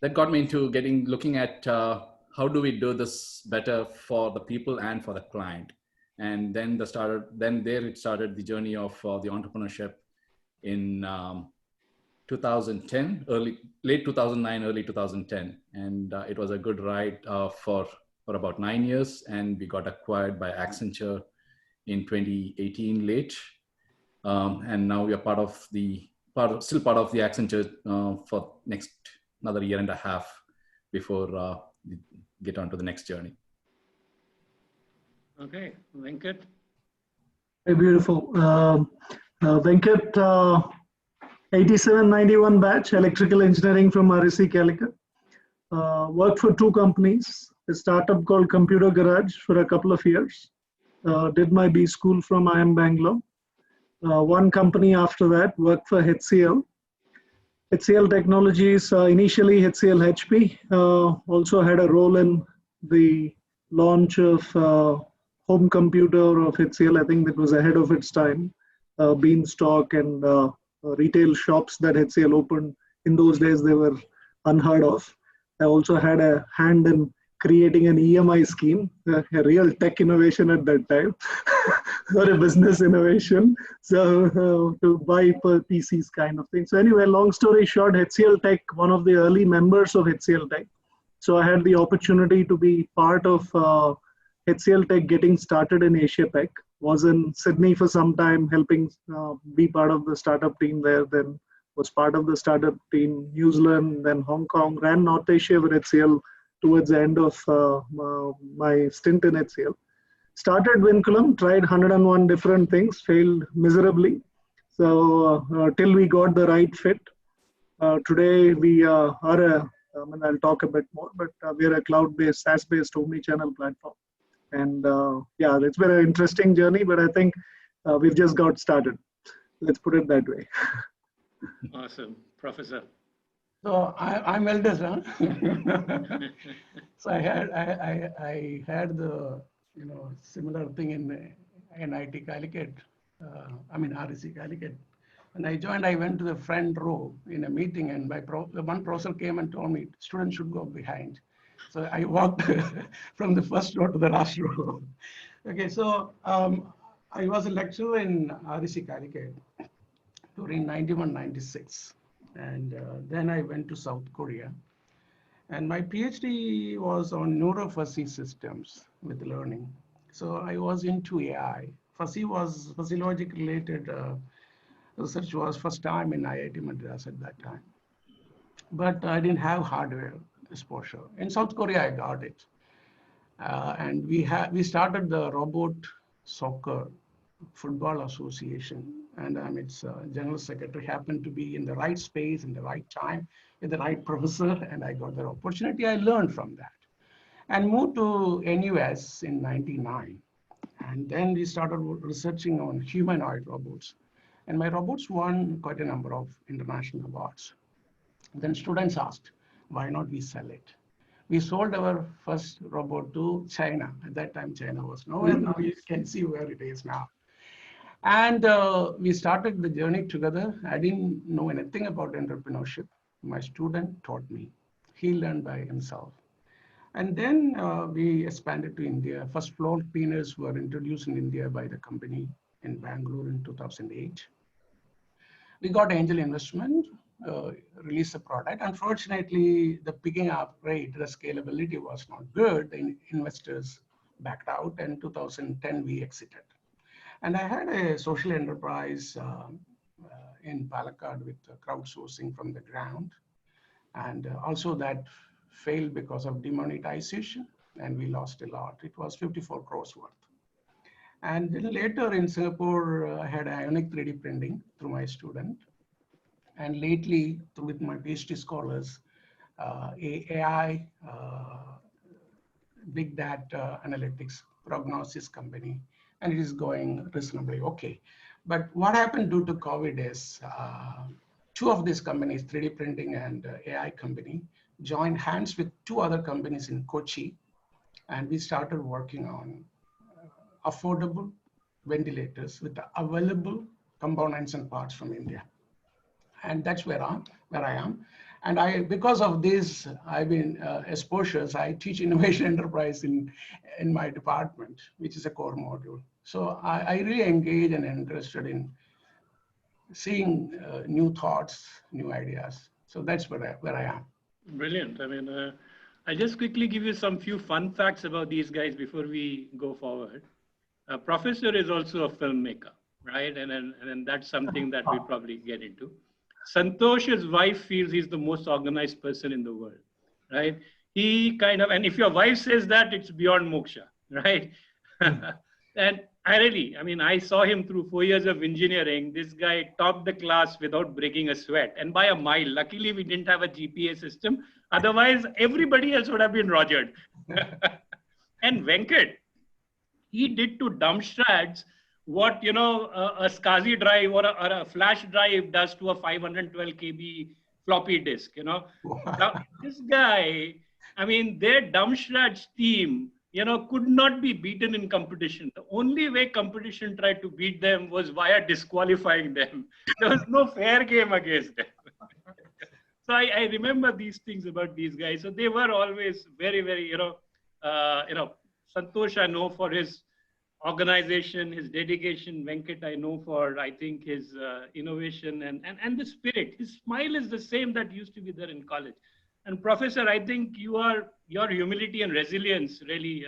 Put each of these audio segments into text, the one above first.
that got me into looking at how do we do this better for the people and for the client. And then it started the journey of the entrepreneurship in 2010, late 2009, early 2010. And it was a good ride for about 9 years. And we got acquired by Accenture in 2018 late. And now we are still part of the Accenture for another year and a half before we get on to the next journey. Okay, Venkat. Very beautiful. Venkat, 87-91 batch, electrical engineering from RSC Calicut. Worked for 2 companies, a startup called Computer Garage for a couple of years. Did my B school from IIM Bangalore. One company after that, worked for HCL. HCL Technologies, initially HCL HP, also had a role in the launch of home computer of HCL. I think that was ahead of its time. Beanstalk and retail shops that HCL opened. In those days, they were unheard of. I also had a hand in creating an EMI scheme, a real tech innovation at that time, or a business innovation. So to buy per PCs kind of thing. So anyway, long story short, HCL Tech, one of the early members of HCL Tech. So I had the opportunity to be part of HCL Tech getting started in Asia Pac. Was in Sydney for some time, helping be part of the startup team there. Then was part of the startup team New Zealand, then Hong Kong. Ran North Asia with HCL towards the end of my stint in HCL. Started Vinculum, tried 101 different things, failed miserably. So till we got the right fit. Today we are I'll talk a bit more, but we are a cloud-based, SaaS-based omni-channel platform. And yeah, it's been an interesting journey, but I think we've just got started. Let's put it that way. Awesome. Professor. So I'm eldest, huh? So I had the similar thing in NIT Calicut, RSC Calicut. When I joined, I went to the front row in a meeting, and one professor came and told me students should go behind. So I walked from the first row to the last row. Okay, so I was a lecturer in RSC Calicut during 91-96. And then I went to South Korea. And my PhD was on neurofuzzy systems with learning. So I was into AI. Fuzzy was fuzzy logic related research was first time in IIT Madras at that time. But I didn't have hardware exposure. In South Korea, I got it. And we started the Robot Soccer Football Association. And I'm its general secretary, happened to be in the right space, in the right time, with the right professor, and I got the opportunity. I learned from that. And moved to NUS in 99. And then we started researching on humanoid robots. And my robots won quite a number of international awards. Then students asked, why not we sell it? We sold our first robot to China. At that time, China was nowhere. Now you can see where it is now. And we started the journey together. I didn't know anything about entrepreneurship. My student taught me. He learned by himself. And then we expanded to India. First floor cleaners were introduced in India by the company in Bangalore in 2008. We got angel investment, released the product. Unfortunately, the picking up rate, the scalability was not good. The investors backed out, and in 2010 we exited. And I had a social enterprise in Palakkad with crowdsourcing from the ground. And also that failed because of demonetization, and we lost a lot. It was 54 crores worth. And then later in Singapore, I had ionic 3D printing through my student. And lately, with my PhD scholars, AI, big data analytics prognosis company, and it is going reasonably okay. But what happened due to COVID is two of these companies, 3D printing and AI company, joined hands with two other companies in Kochi, and we started working on affordable ventilators with the available components and parts from India. And that's where I am. And because of this, I've been exposures. I teach innovation enterprise in my department, which is a core module. So I really engage and interested in seeing new thoughts, new ideas. So that's where I am. Brilliant. I mean, I'll just quickly give you some few fun facts about these guys before we go forward. Professor is also a filmmaker, right? And that's something that we probably get into. Santhosh's wife feels he's the most organized person in the world, right? He kind of, and if your wife says that, it's beyond moksha, right? And I mean, I saw him through 4 years of engineering. This guy topped the class without breaking a sweat, and by a mile. Luckily, we didn't have a GPA system. Otherwise, everybody else would have been rogered. And Venkat, he did to dumb strads what, you know, a SCSI drive or a flash drive does to a 512 KB floppy disk, you know. Now, this guy, I mean, their dumb strads team, you know, could not be beaten in competition. The only way competition tried to beat them was via disqualifying them. There was no fair game against them. So I remember these things about these guys. So they were always very, very, Santhosh I know for his organization, his dedication. Venkat I know for, I think, his innovation and the spirit. His smile is the same that used to be there in college. And Professor, I think your humility and resilience really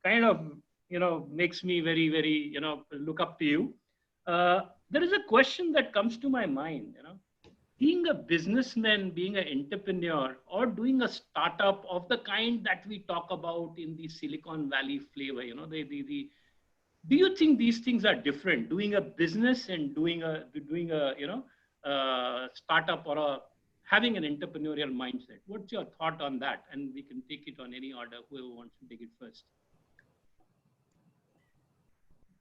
kind of, you know, makes me very, very, you know, look up to you. There is a question that comes to my mind, you know, being a businessman, being an entrepreneur, or doing a startup of the kind that we talk about in the Silicon Valley flavor, you know, do you think these things are different? Doing a business and doing a startup or having an entrepreneurial mindset. What's your thought on that? And we can take it on any order, whoever wants to take it first.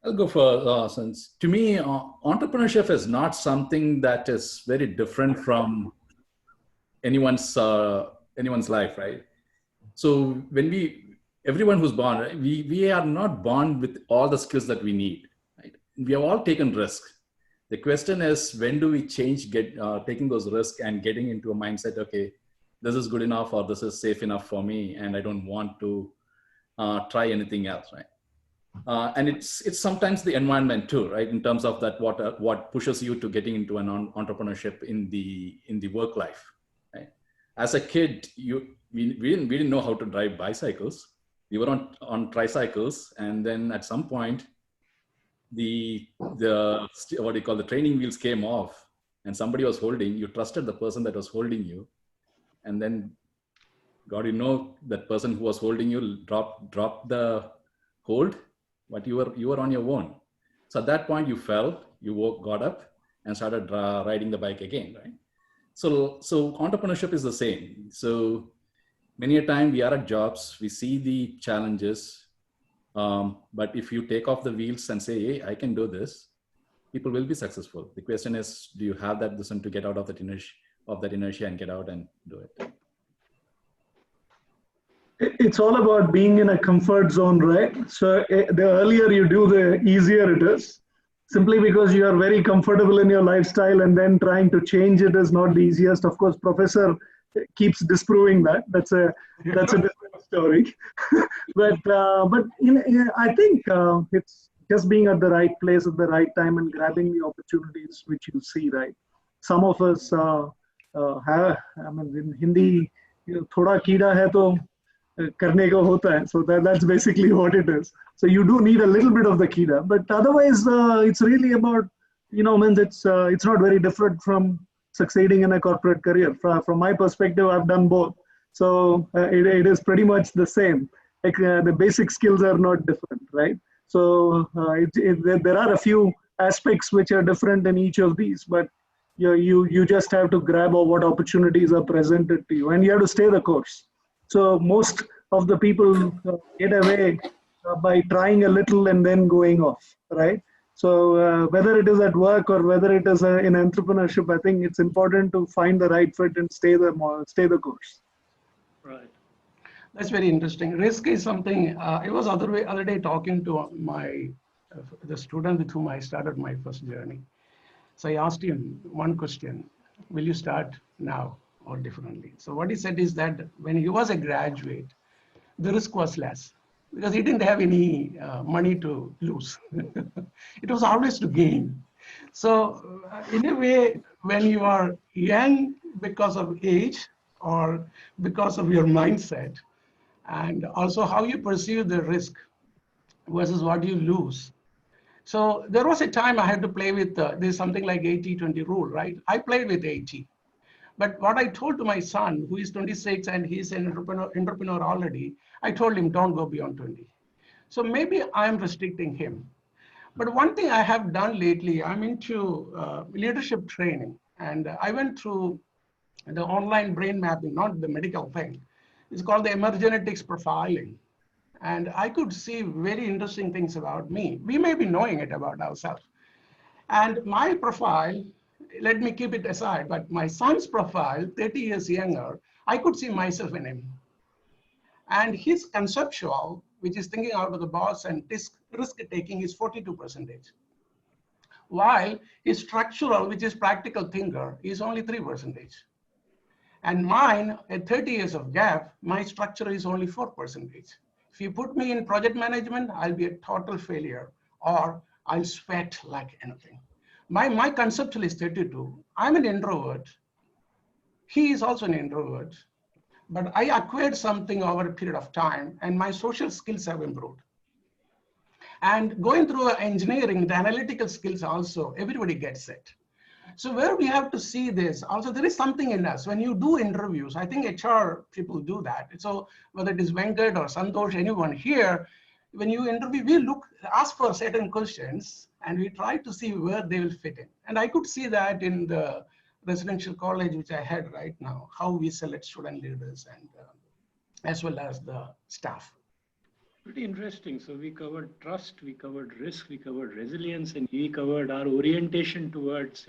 I'll go for since to me, entrepreneurship is not something that is very different from anyone's life, right? So when everyone who's born, right, we are not born with all the skills that we need, right? We have all taken risks. The question is, when do we change taking those risks and getting into a mindset, okay, this is good enough or this is safe enough for me and I don't want to try anything else, right? And it's sometimes the environment too, right? In terms of that, what pushes you to getting into an entrepreneurship in the work life, right? As a kid, we didn't know how to drive bicycles. We were on tricycles, and then at some point, the what do you call, the training wheels came off, and somebody was holding. You trusted the person that was holding you, and then, God, you know, that person who was holding you dropped the hold, but you were on your own. So at that point, you fell, you got up, and started riding the bike again, right? So entrepreneurship is the same. So many a time we are at jobs, we see the challenges, but if you take off the wheels and say, hey, I can do this, people will be successful. The question is, do you have that vision to get out of that inertia and get out and do it? It's all about being in a comfort zone, right? So the earlier you do, the easier it is. Simply because you are very comfortable in your lifestyle, and then trying to change it is not the easiest. Of course, Professor keeps disproving that. That's a different story. but I think it's just being at the right place at the right time and grabbing the opportunities which you see, right? Some of us have, I mean, in Hindi, thoda keeda hai to karne ko hota hai. So that's basically what it is. So you do need a little bit of the keeda, but otherwise it's really about, it's not very different from succeeding in a corporate career. From my perspective, I've done both. So it is pretty much the same. Like the basic skills are not different, right? So there are a few aspects which are different in each of these, but you just have to grab what opportunities are presented to you, and you have to stay the course. So most of the people get away by trying a little and then going off, right? So whether it is at work or whether it is in entrepreneurship, I think it's important to find the right fit and stay the course. Right. That's very interesting. Risk is something. I was other day talking to the student with whom I started my first journey. So I asked him one question. will you start now or differently? So what he said is that when he was a graduate, the risk was less because he didn't have any money to lose. It was always to gain. So in a way, when you are young because of age or because of your mindset, and also how you perceive the risk versus what you lose. So there was a time I had to play with, there's something like 80-20 rule, right? I played with 80. But what I told to my son, who is 26 and he's an entrepreneur already, I told him, don't go beyond 20. So maybe I'm restricting him. But one thing I have done lately, I'm into leadership training. And I went through the online brain mapping, not the medical thing. It's called the emergenetics profiling. And I could see very interesting things about me. We may be knowing it about ourselves. And my profile, let me keep it aside, but my son's profile, 30 years younger, I could see myself in him. And his conceptual, which is thinking out of the box and risk taking, is 42%. While his structural, which is practical thinker, is only 3%. And mine, at 30 years of gap, my structure is only 4%. If you put me in project management, I'll be a total failure, or I'll sweat like anything. My conceptual is 32. I'm an introvert. He is also an introvert. But I acquired something over a period of time, and my social skills have improved. And going through engineering, the analytical skills also, everybody gets it. So where we have to see this, also there is something in us. When you do interviews, I think HR people do that. So whether it is Venkat or Santhosh, anyone here, when you interview, we ask for certain questions and we try to see where they will fit in. And I could see that in the residential college, which I had right now, how we select student leaders and as well as the staff. Pretty interesting. So we covered trust, we covered risk, we covered resilience, and we covered our orientation towards,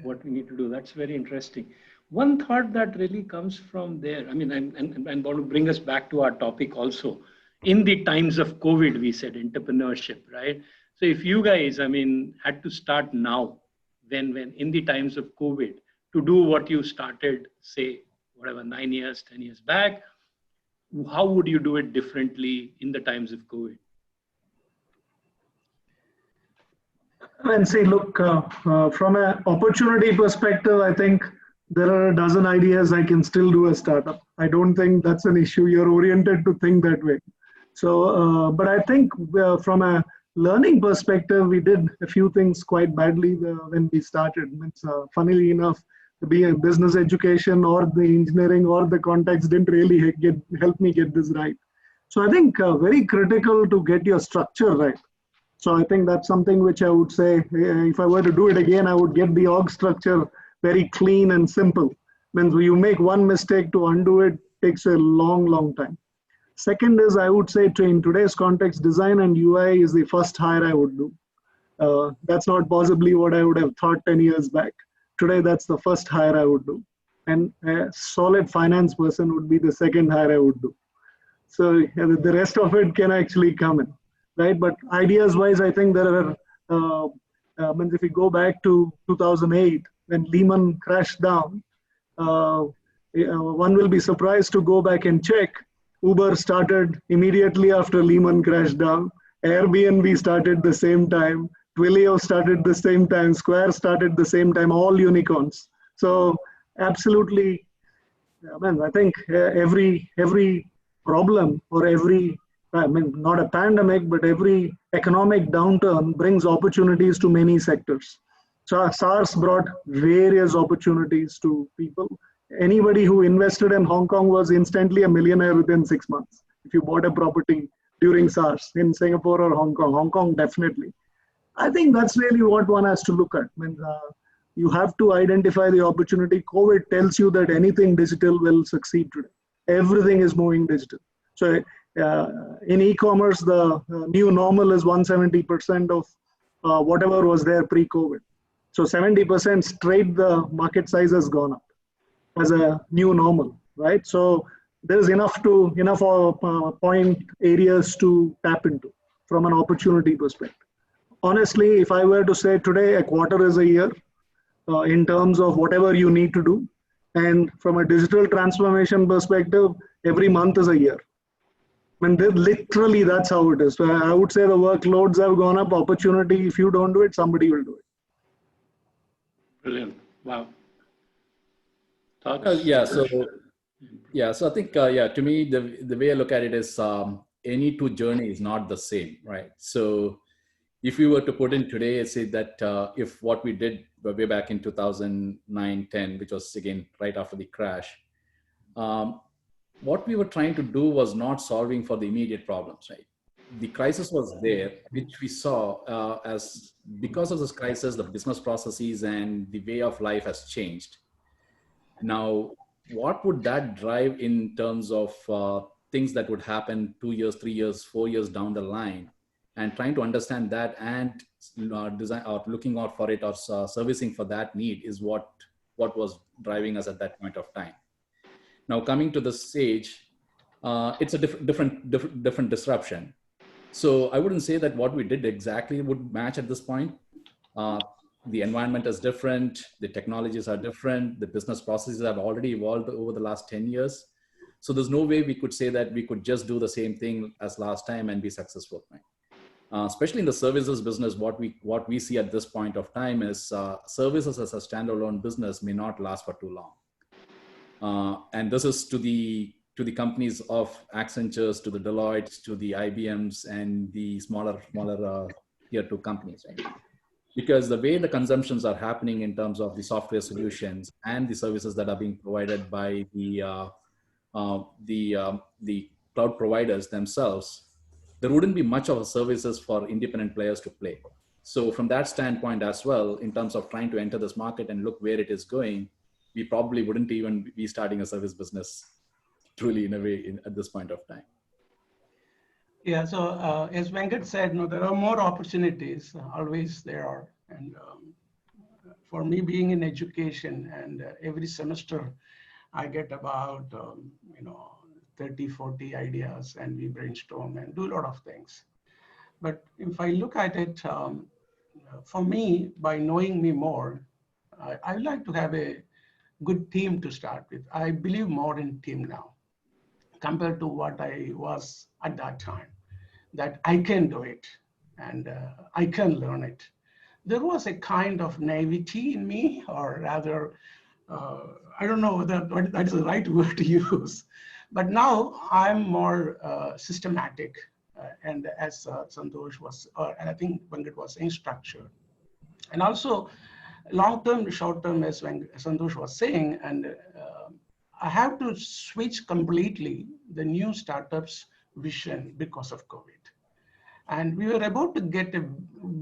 what we need to do. That's very interesting. One thought that really comes from there, I mean, and want to bring us back to our topic also. In the times of COVID, we said entrepreneurship, right? So if you guys, I mean, had to start now, when in the times of COVID, to do what you started, say, whatever, 9 years, 10 years back, how would you do it differently in the times of COVID? And say, look, from an opportunity perspective, I think there are a dozen ideas I can still do a startup. I don't think that's an issue. You're oriented to think that way. So, but I think from a learning perspective, we did a few things quite badly when we started. It's, funnily enough, be a business education or the engineering or the context didn't really help me get this right. So I think very critical to get your structure right. So I think that's something which I would say, if I were to do it again, I would get the org structure very clean and simple. Means you make one mistake, to undo it takes a long time. Second is, I would say, in today's context, design and UI is the first hire I would do. That's not possibly what I would have thought 10 years back. Today, that's the first hire I would do. And a solid finance person would be the second hire I would do. So the rest of it can actually come in, right? But ideas-wise, I think there are, if you go back to 2008, when Lehman crashed down, one will be surprised to go back and check. Uber started immediately after Lehman crashed down. Airbnb started the same time. Twilio started the same time. Square started the same time. All unicorns. So absolutely, I think every problem or not a pandemic, but every economic downturn brings opportunities to many sectors. So SARS brought various opportunities to people. Anybody who invested in Hong Kong was instantly a millionaire within 6 months. If you bought a property during SARS in Singapore or Hong Kong definitely. I think that's really what one has to look at. You have to identify the opportunity. COVID tells you that anything digital will succeed today. Everything is moving digital. So in e-commerce, the new normal is 170% of whatever was there pre-COVID. So 70% straight the market size has gone up as a new normal, right? So there's enough point areas to tap into from an opportunity perspective. Honestly, if I were to say today, a quarter is a year, in terms of whatever you need to do. And from a digital transformation perspective, every month is a year. I mean, literally, that's how it is. So I would say the workloads have gone up. Opportunity, if you don't do it, somebody will do it. Brilliant. Wow. Thoughts? So I think to me the way I look at it is any two journey is not the same, right? So if we were to put in today, say that if what we did way back in 2009-10, which was again right after the crash, what we were trying to do was not solving for the immediate problems, right? The crisis was there, which we saw as because of this crisis, the business processes and the way of life has changed. Now, what would that drive in terms of things that would happen 2 years, 3 years, 4 years down the line, and trying to understand that and design or looking out for it or servicing for that need is what was driving us at that point of time. Now, coming to the stage, it's a different disruption. So I wouldn't say that what we did exactly would match at this point. The environment is different, the technologies are different, the business processes have already evolved over the last 10 years. So there's no way we could say that we could just do the same thing as last time and be successful, right? Especially in the services business, what we see at this point of time is services as a standalone business may not last for too long. And this is to the companies of Accentures, to the Deloittes, to the IBMs and the smaller tier 2 companies, right? Because the way the consumptions are happening in terms of the software solutions and the services that are being provided by the cloud providers themselves, there wouldn't be much of a services for independent players to play. So from that standpoint as well, in terms of trying to enter this market and look where it is going, we probably wouldn't even be starting a service business truly in a way at this point of time. Yeah, so as Venkat said, no, there are more opportunities, always there are. And for me being in education and every semester I get about, 30, 40 ideas and we brainstorm and do a lot of things. But if I look at it, for me, by knowing me more, I like to have a good team to start with. I believe more in team now compared to what I was at that time, that I can do it and I can learn it. There was a kind of naivety in me, or rather, I don't know whether that's the right word to use, but now I'm more systematic. And as Santhosh was, and I think Venkat was saying, structured. And also long-term, short-term, as Santhosh was saying, and I have to switch completely the new startups vision because of COVID. And we were about to get a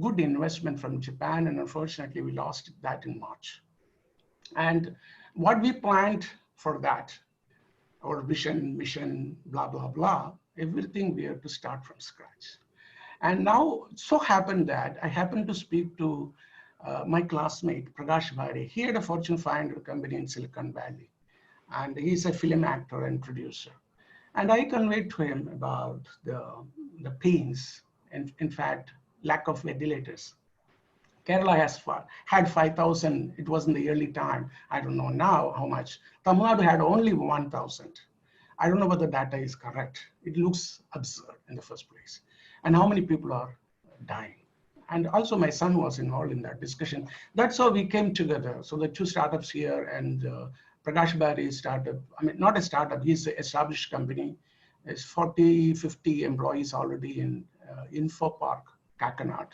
good investment from Japan, and unfortunately we lost that in March. And what we planned for that, our vision, mission, blah, blah, blah, everything we have to start from scratch. And now it so happened that I happened to speak to my classmate, Prahlad Vadakkepat. He had a Fortune 500 company in Silicon Valley. And he's a film actor and producer. And I conveyed to him about the pains, and in fact, lack of ventilators. Kerala had 5,000, it was in the early time. I don't know now how much. Tamil Nadu had only 1,000. I don't know whether the data is correct. It looks absurd in the first place. And how many people are dying? And also my son was involved in that discussion. That's how we came together. So the two startups here, and Prakash Bari's startup, I mean, not a startup, he's an established company. There's 40, 50 employees already in Info Park, Kakanat.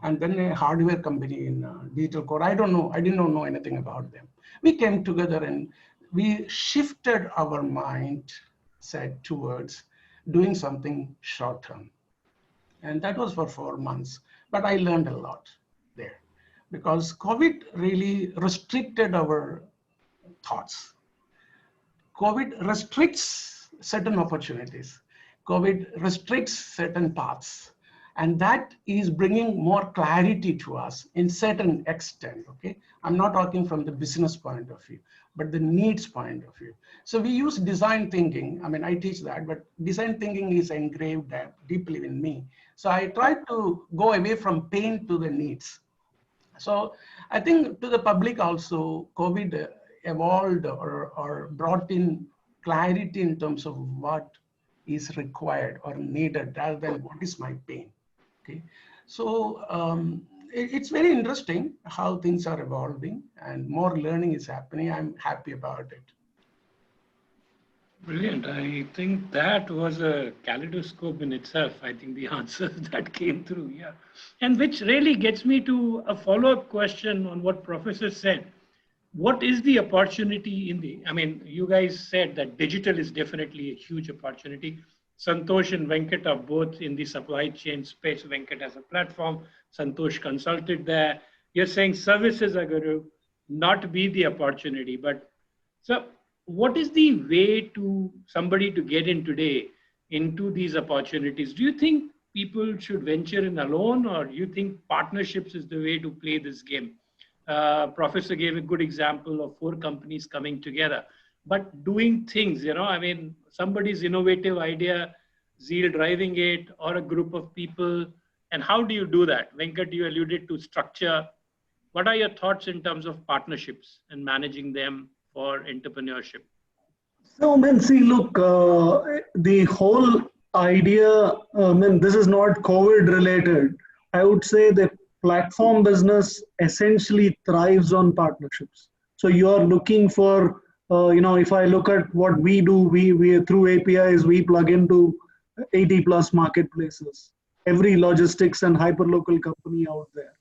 And then a hardware company in Digital Core. I didn't know anything about them. We came together and we shifted our mindset towards doing something short term. And that was for 4 months. But I learned a lot there because COVID really restricted our thoughts. COVID restricts certain opportunities. COVID restricts certain paths. And that is bringing more clarity to us in certain extent, okay? I'm not talking from the business point of view, but the needs point of view. So we use design thinking. I mean, I teach that, but design thinking is engraved deeply in me. So I try to go away from pain to the needs. So I think to the public also, COVID evolved or brought in clarity in terms of what is required or needed rather than what is my pain. Okay, so it's very interesting how things are evolving and more learning is happening. I'm happy about it. Brilliant. I think that was a kaleidoscope in itself. I think the answers that came through, yeah. And which really gets me to a follow-up question on what Professor said. What is the opportunity in the, I mean, you guys said that digital is definitely a huge opportunity. Santhosh and Venkat are both in the supply chain space. Venkat has a platform. Santhosh consulted there. You're saying services are going to not be the opportunity, but so what is the way to somebody to get in today into these opportunities? Do you think people should venture in alone, or do you think partnerships is the way to play this game? Professor gave a good example of 4 companies coming together, but doing things, you know, I mean, somebody's innovative idea, zeal driving it, or a group of people. And how do you do that? Venkat, you alluded to structure. What are your thoughts in terms of partnerships and managing them for entrepreneurship? So, man, see, look, the whole idea, this is not COVID related. I would say the platform business essentially thrives on partnerships. So you're looking for, if I look at what we do, we through APIs, we plug into 80 plus marketplaces, every logistics and hyperlocal company out there,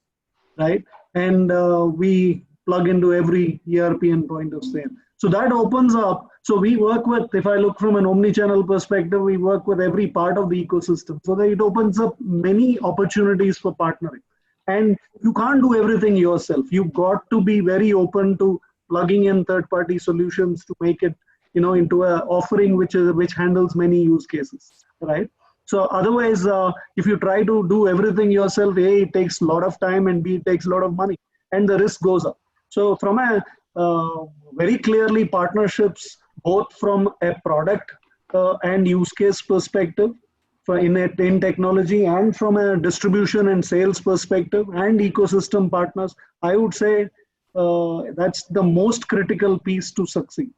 right? And we plug into every ERP and point of sale. So that opens up. So we work with, if I look from an omni-channel perspective, we work with every part of the ecosystem. So that it opens up many opportunities for partnering. And you can't do everything yourself. You've got to be very open to plugging in third-party solutions to make it, into an offering which handles many use cases, right? So otherwise, if you try to do everything yourself, A, it takes a lot of time, and B, it takes a lot of money, and the risk goes up. So from a very clearly partnerships, both from a product and use case perspective, in technology, and from a distribution and sales perspective and ecosystem partners, I would say that's the most critical piece to succeed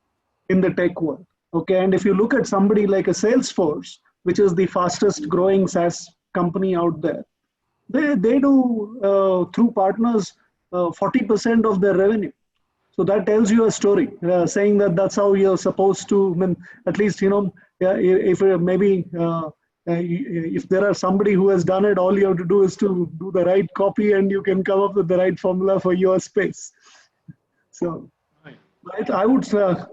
in the tech world. Okay, and if you look at somebody like a Salesforce, which is the fastest growing SaaS company out there, they do through partners 40% of their revenue. So that tells you a story, saying that that's how you're supposed to, at least, if maybe if there are somebody who has done it, all you have to do is to do the right copy and you can come up with the right formula for your space. So I would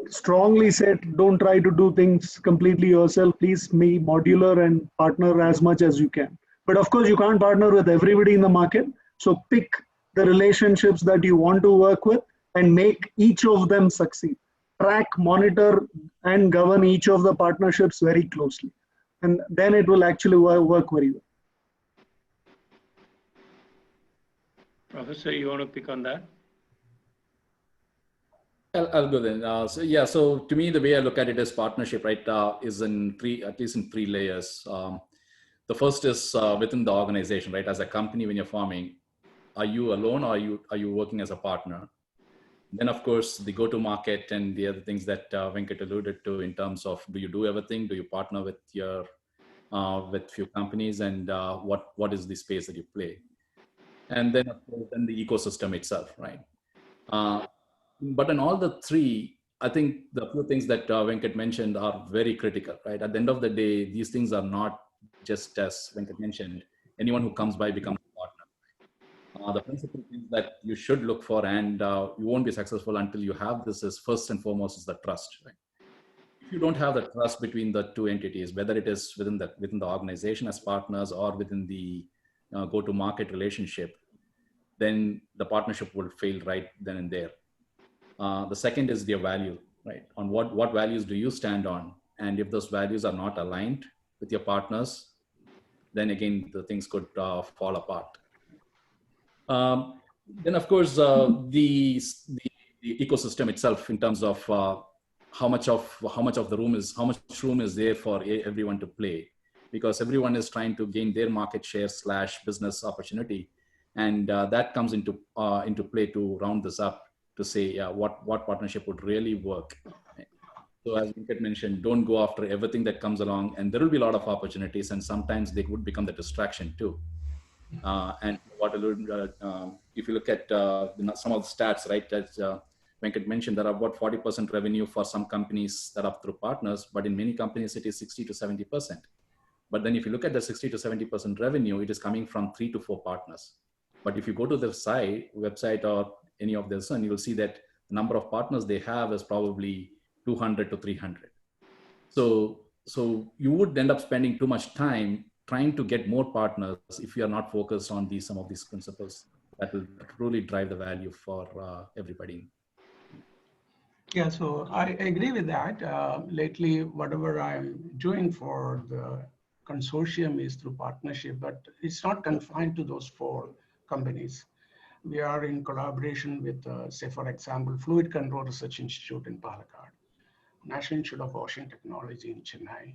strongly say, don't try to do things completely yourself. Please be modular and partner as much as you can. But of course, you can't partner with everybody in the market. So pick the relationships that you want to work with and make each of them succeed. Track, monitor, and govern each of the partnerships very closely. And then it will actually work very well. Professor, you want to pick on that? I'll go then. So to me, the way I look at it is partnership, right, is at least in 3 layers. The first is within the organization, right? As a company, when you're forming, are you alone or are you working as a partner? Then, of course, the go-to-market and the other things that Venkat alluded to in terms of, do you do everything? Do you partner with your with few companies, and what is the space that you play? And then, of course, then the ecosystem itself, right? But in all the 3, I think the few things that Venkat mentioned are very critical, right? At the end of the day, these things are not just, as Venkat mentioned, anyone who comes by becomes a partner. The principal things that you should look for, and you won't be successful until you have this, is first and foremost is the trust, right? If you don't have the trust between the 2 entities, whether it is within the organization as partners or within the go-to-market relationship, then the partnership will fail right then and there. The second is their value, right? On what values do you stand on? And if those values are not aligned with your partners, then again, the things could fall apart. Then, of course, the ecosystem itself, in terms of how much room is there for everyone to play, because everyone is trying to gain their market share / business opportunity, And that comes into play to round this up to say, yeah, what partnership would really work. So as Venkat mentioned, don't go after everything that comes along, and there will be a lot of opportunities, and sometimes they would become the distraction too. And if you look at some of the stats, right, as Venkat mentioned, there are about 40% revenue for some companies that are through partners, but in many companies it is 60 to 70%. But then if you look at the 60 to 70% revenue, it is coming from 3 to 4 partners. But if you go to the website or any of this, and you will see that the number of partners they have is probably 200 to 300. So you would end up spending too much time trying to get more partners if you are not focused on some of these principles that will truly drive the value for everybody. Yeah, so I agree with that. Lately, whatever I'm doing for the consortium is through partnership, but it's not confined to those 4 companies. We are in collaboration with, say, for example, Fluid Control Research Institute in Palakkad, National Institute of Ocean Technology in Chennai,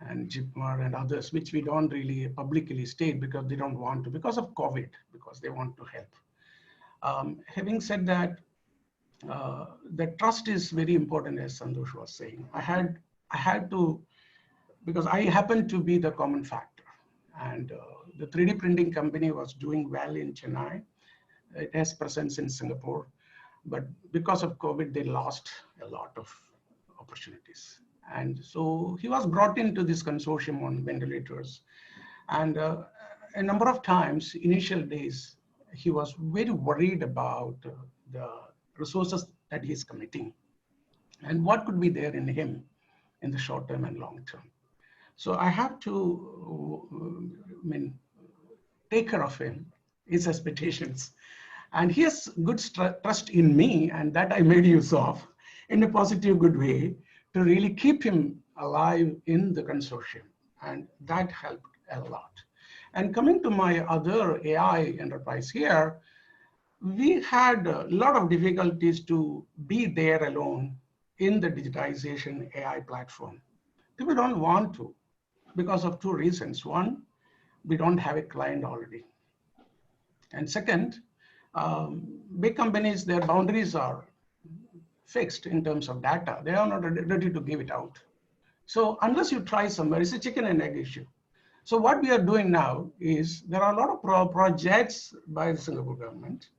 and JIPMER and others, which we don't really publicly state because they don't want to, because of COVID, because they want to help. Having said that, the trust is very important, as Santhosh was saying. I had to, because I happened to be the common factor, and the 3D printing company was doing well in Chennai. It has presence in Singapore, but because of COVID, they lost a lot of opportunities. And so he was brought into this consortium on ventilators. And a number of times, initial days, he was very worried about the resources that he's committing and what could be there in him in the short term and long term. So I have to take care of him, his expectations. And he has good trust in me, and that I made use of in a positive, good way to really keep him alive in the consortium. And that helped a lot. And coming to my other AI enterprise here, we had a lot of difficulties to be there alone in the digitization AI platform. People don't want to because of 2 reasons. One, we don't have a client already. And second, big companies, their boundaries are fixed in terms of data. They are not ready to give it out. So unless you try somewhere, it's a chicken and egg issue. So what we are doing now is there are a lot of projects by the Singapore government,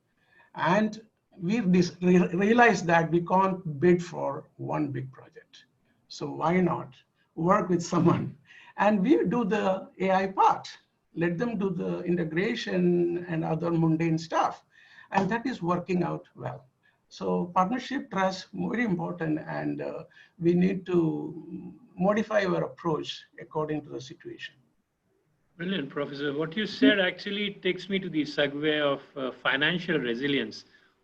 and we realized that we can't bid for one big project. So why not work with someone? And we do the AI part. Let them do the integration and other mundane stuff. And that is working out well. So partnership, trust, very important, and we need to modify our approach according to the situation. Brilliant, Professor. What you said actually takes me to the segue of financial resilience,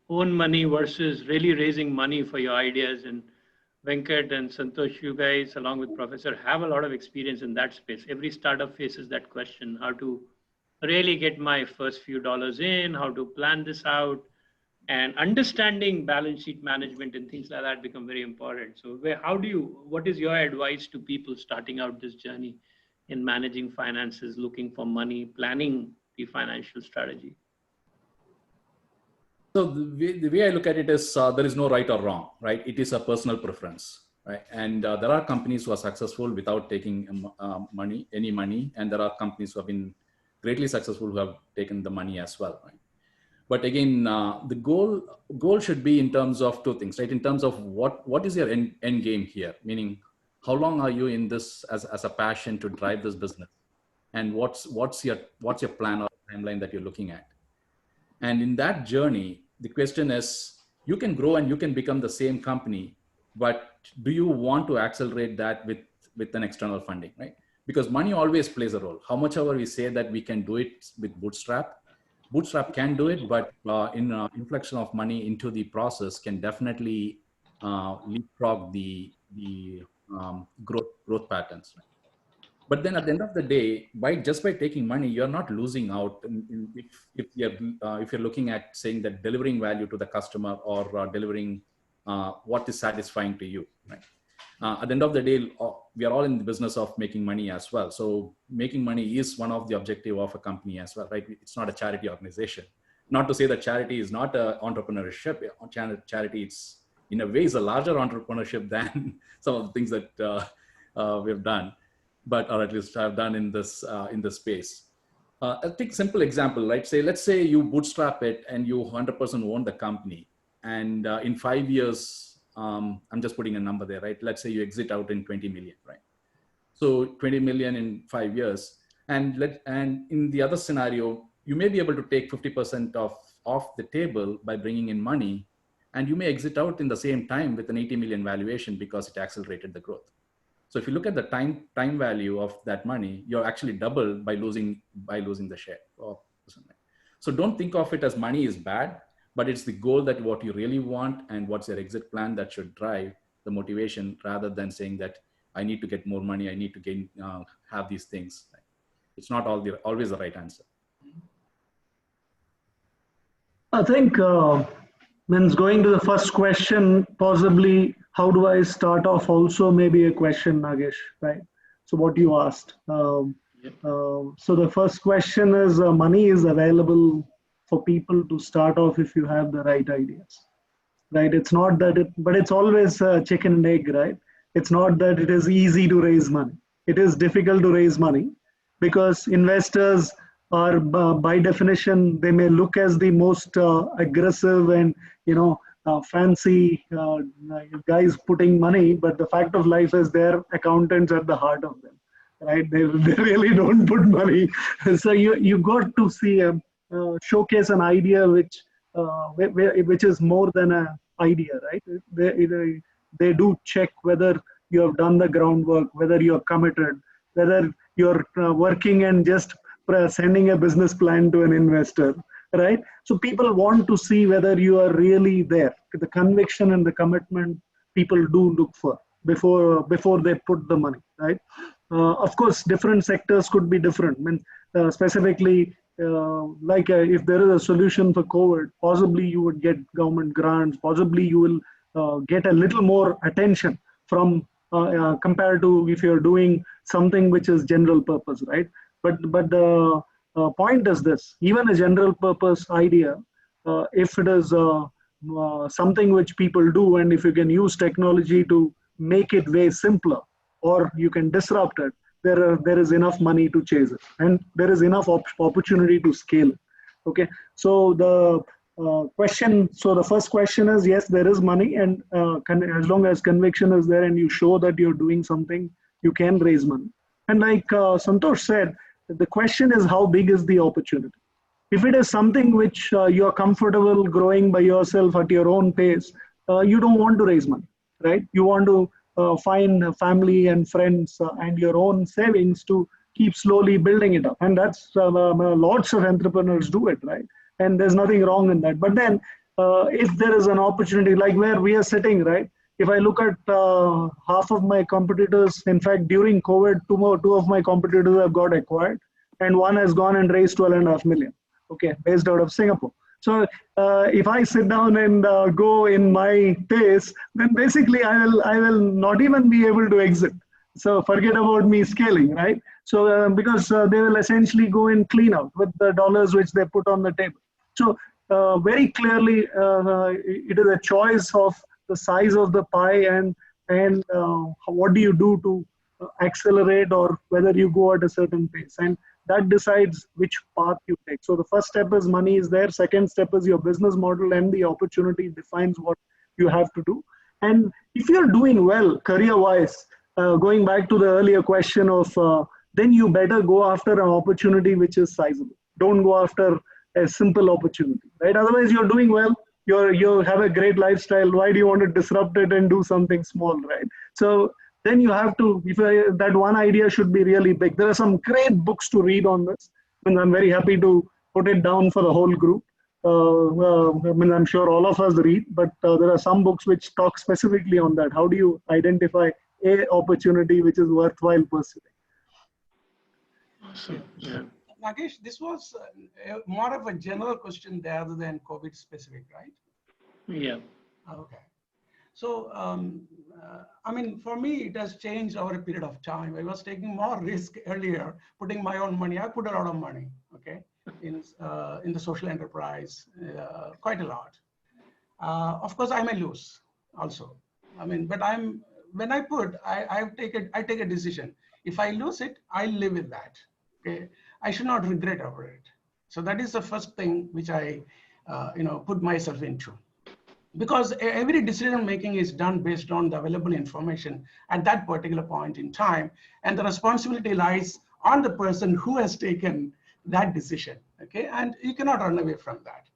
own money versus really raising money for your ideas. And Venkat and Santhosh, you guys, along with Professor, have a lot of experience in that space. Every startup faces that question, how to really get my first few dollars in, how to plan this out, and understanding balance sheet management and things like that become very important. So what is your advice to people starting out this journey in managing finances, looking for money, planning the financial strategy? So the way I look at it is there is no right or wrong, right? It is a personal preference, right? And there are companies who are successful without taking any money, and there are companies who have been greatly successful who have taken the money as well, right? But again, the goal should be in terms of 2 things, right? In terms of what is your end game here, meaning how long are you in this as a passion to drive this business, and what's your plan or timeline that you're looking at? And in that journey, the question is, you can grow and you can become the same company, but do you want to accelerate that with an external funding, right? Because money always plays a role. How much ever we say that we can do it with bootstrap can do it, but inflection of money into the process can definitely leapfrog the growth patterns. Right? But then at the end of the day, just by taking money, you're not losing out if you're looking at saying that delivering value to the customer or delivering what is satisfying to you, right? At the end of the day, we are all in the business of making money as well. So making money is one of the objective of a company as well, right? It's not a charity organization. Not to say that charity is not a entrepreneurship. Charity, it's in a way is a larger entrepreneurship than some of the things that we've done, or at least I've done in this space. I think simple example, right? Let's say you bootstrap it and you 100% own the company, and in 5 years, I'm just putting a number there, right? Let's say you exit out in 20 million, right? So 20 million in 5 years, and in the other scenario, you may be able to take 50% off the table by bringing in money, and you may exit out in the same time with an 80 million valuation because it accelerated the growth. So if you look at the time value of that money, you're actually doubled by losing the share. So don't think of it as money is bad, but it's the goal that what you really want and what's your exit plan that should drive the motivation, rather than saying that I need to get more money, I need to gain have these things. It's not always the right answer. I think means going to the first question, possibly how do I start off, also maybe a question, Nagesh, right? So what you asked. So the first question is money is available for people to start off if you have the right ideas, right? It's not that but it's always chicken and egg, right? It's not that it is easy to raise money. It is difficult to raise money because investors are by definition, they may look as the most aggressive and, fancy guys putting money, but the fact of life is their accountants at the heart of them, right? They really don't put money. So you got to see showcase an idea which is more than an idea, right? They do check whether you have done the groundwork, whether you're committed, whether you're working and just sending a business plan to an investor, right? So people want to see whether you are really there. The conviction and the commitment people do look for before they put the money, right? Of course, different sectors could be different. I mean, specifically, if there is a solution for COVID, possibly you would get government grants, possibly you will get a little more attention from compared to if you're doing something which is general purpose, right? But the point is this: even a general purpose idea, if it is something which people do, and if you can use technology to make it way simpler, or you can disrupt it, there is enough money to chase it, and there is enough opportunity to scale it. Okay, so the the first question is, yes, there is money, and as long as conviction is there and you show that you're doing something, you can raise money. And like Santhosh said, the question is how big is the opportunity? If it is something which you're comfortable growing by yourself at your own pace, you don't want to raise money, right? You want to find family and friends and your own savings to keep slowly building it up. And that's lots of entrepreneurs do it, right? And there's nothing wrong in that. But then if there is an opportunity like where we are sitting, right? If I look at half of my competitors, in fact, during COVID, two of my competitors have got acquired, and one has gone and raised 12.5 million, okay, based out of Singapore. So if I sit down and go in my pace, then basically I will not even be able to exit. So forget about me scaling, right? So because they will essentially go and clean out with the dollars which they put on the table. So very clearly, it is a choice of the size of the pie and what do you do to accelerate, or whether you go at a certain pace, and that decides which path you take. So the first step is money is there. Second step is your business model, and the opportunity defines what you have to do. And if you're doing well career-wise, going back to the earlier question of, then you better go after an opportunity which is sizable. Don't go after a simple opportunity, right? Otherwise, you're doing well. You have a great lifestyle. Why do you want to disrupt it and do something small, right? So then you have to, that one idea should be really big. There are some great books to read on this, and I'm very happy to put it down for the whole group. I'm sure all of us read, but there are some books which talk specifically on that. How do you identify an opportunity which is worthwhile pursuing? Awesome. Yeah. Nagesh, this was more of a general question rather than COVID specific, right? Yeah. Okay. So, I mean, for me, it has changed over a period of time. I was taking more risk earlier, putting my own money. I put a lot of money, okay, in the social enterprise, quite a lot. Of course, I may lose also. I mean, but when I put, I take a decision. If I lose it, I live with that. Okay, I should not regret over it. So that is the first thing which I, put myself into. Because every decision making is done based on the available information at that particular point in time, and the responsibility lies on the person who has taken that decision. Okay, and you cannot run away from that.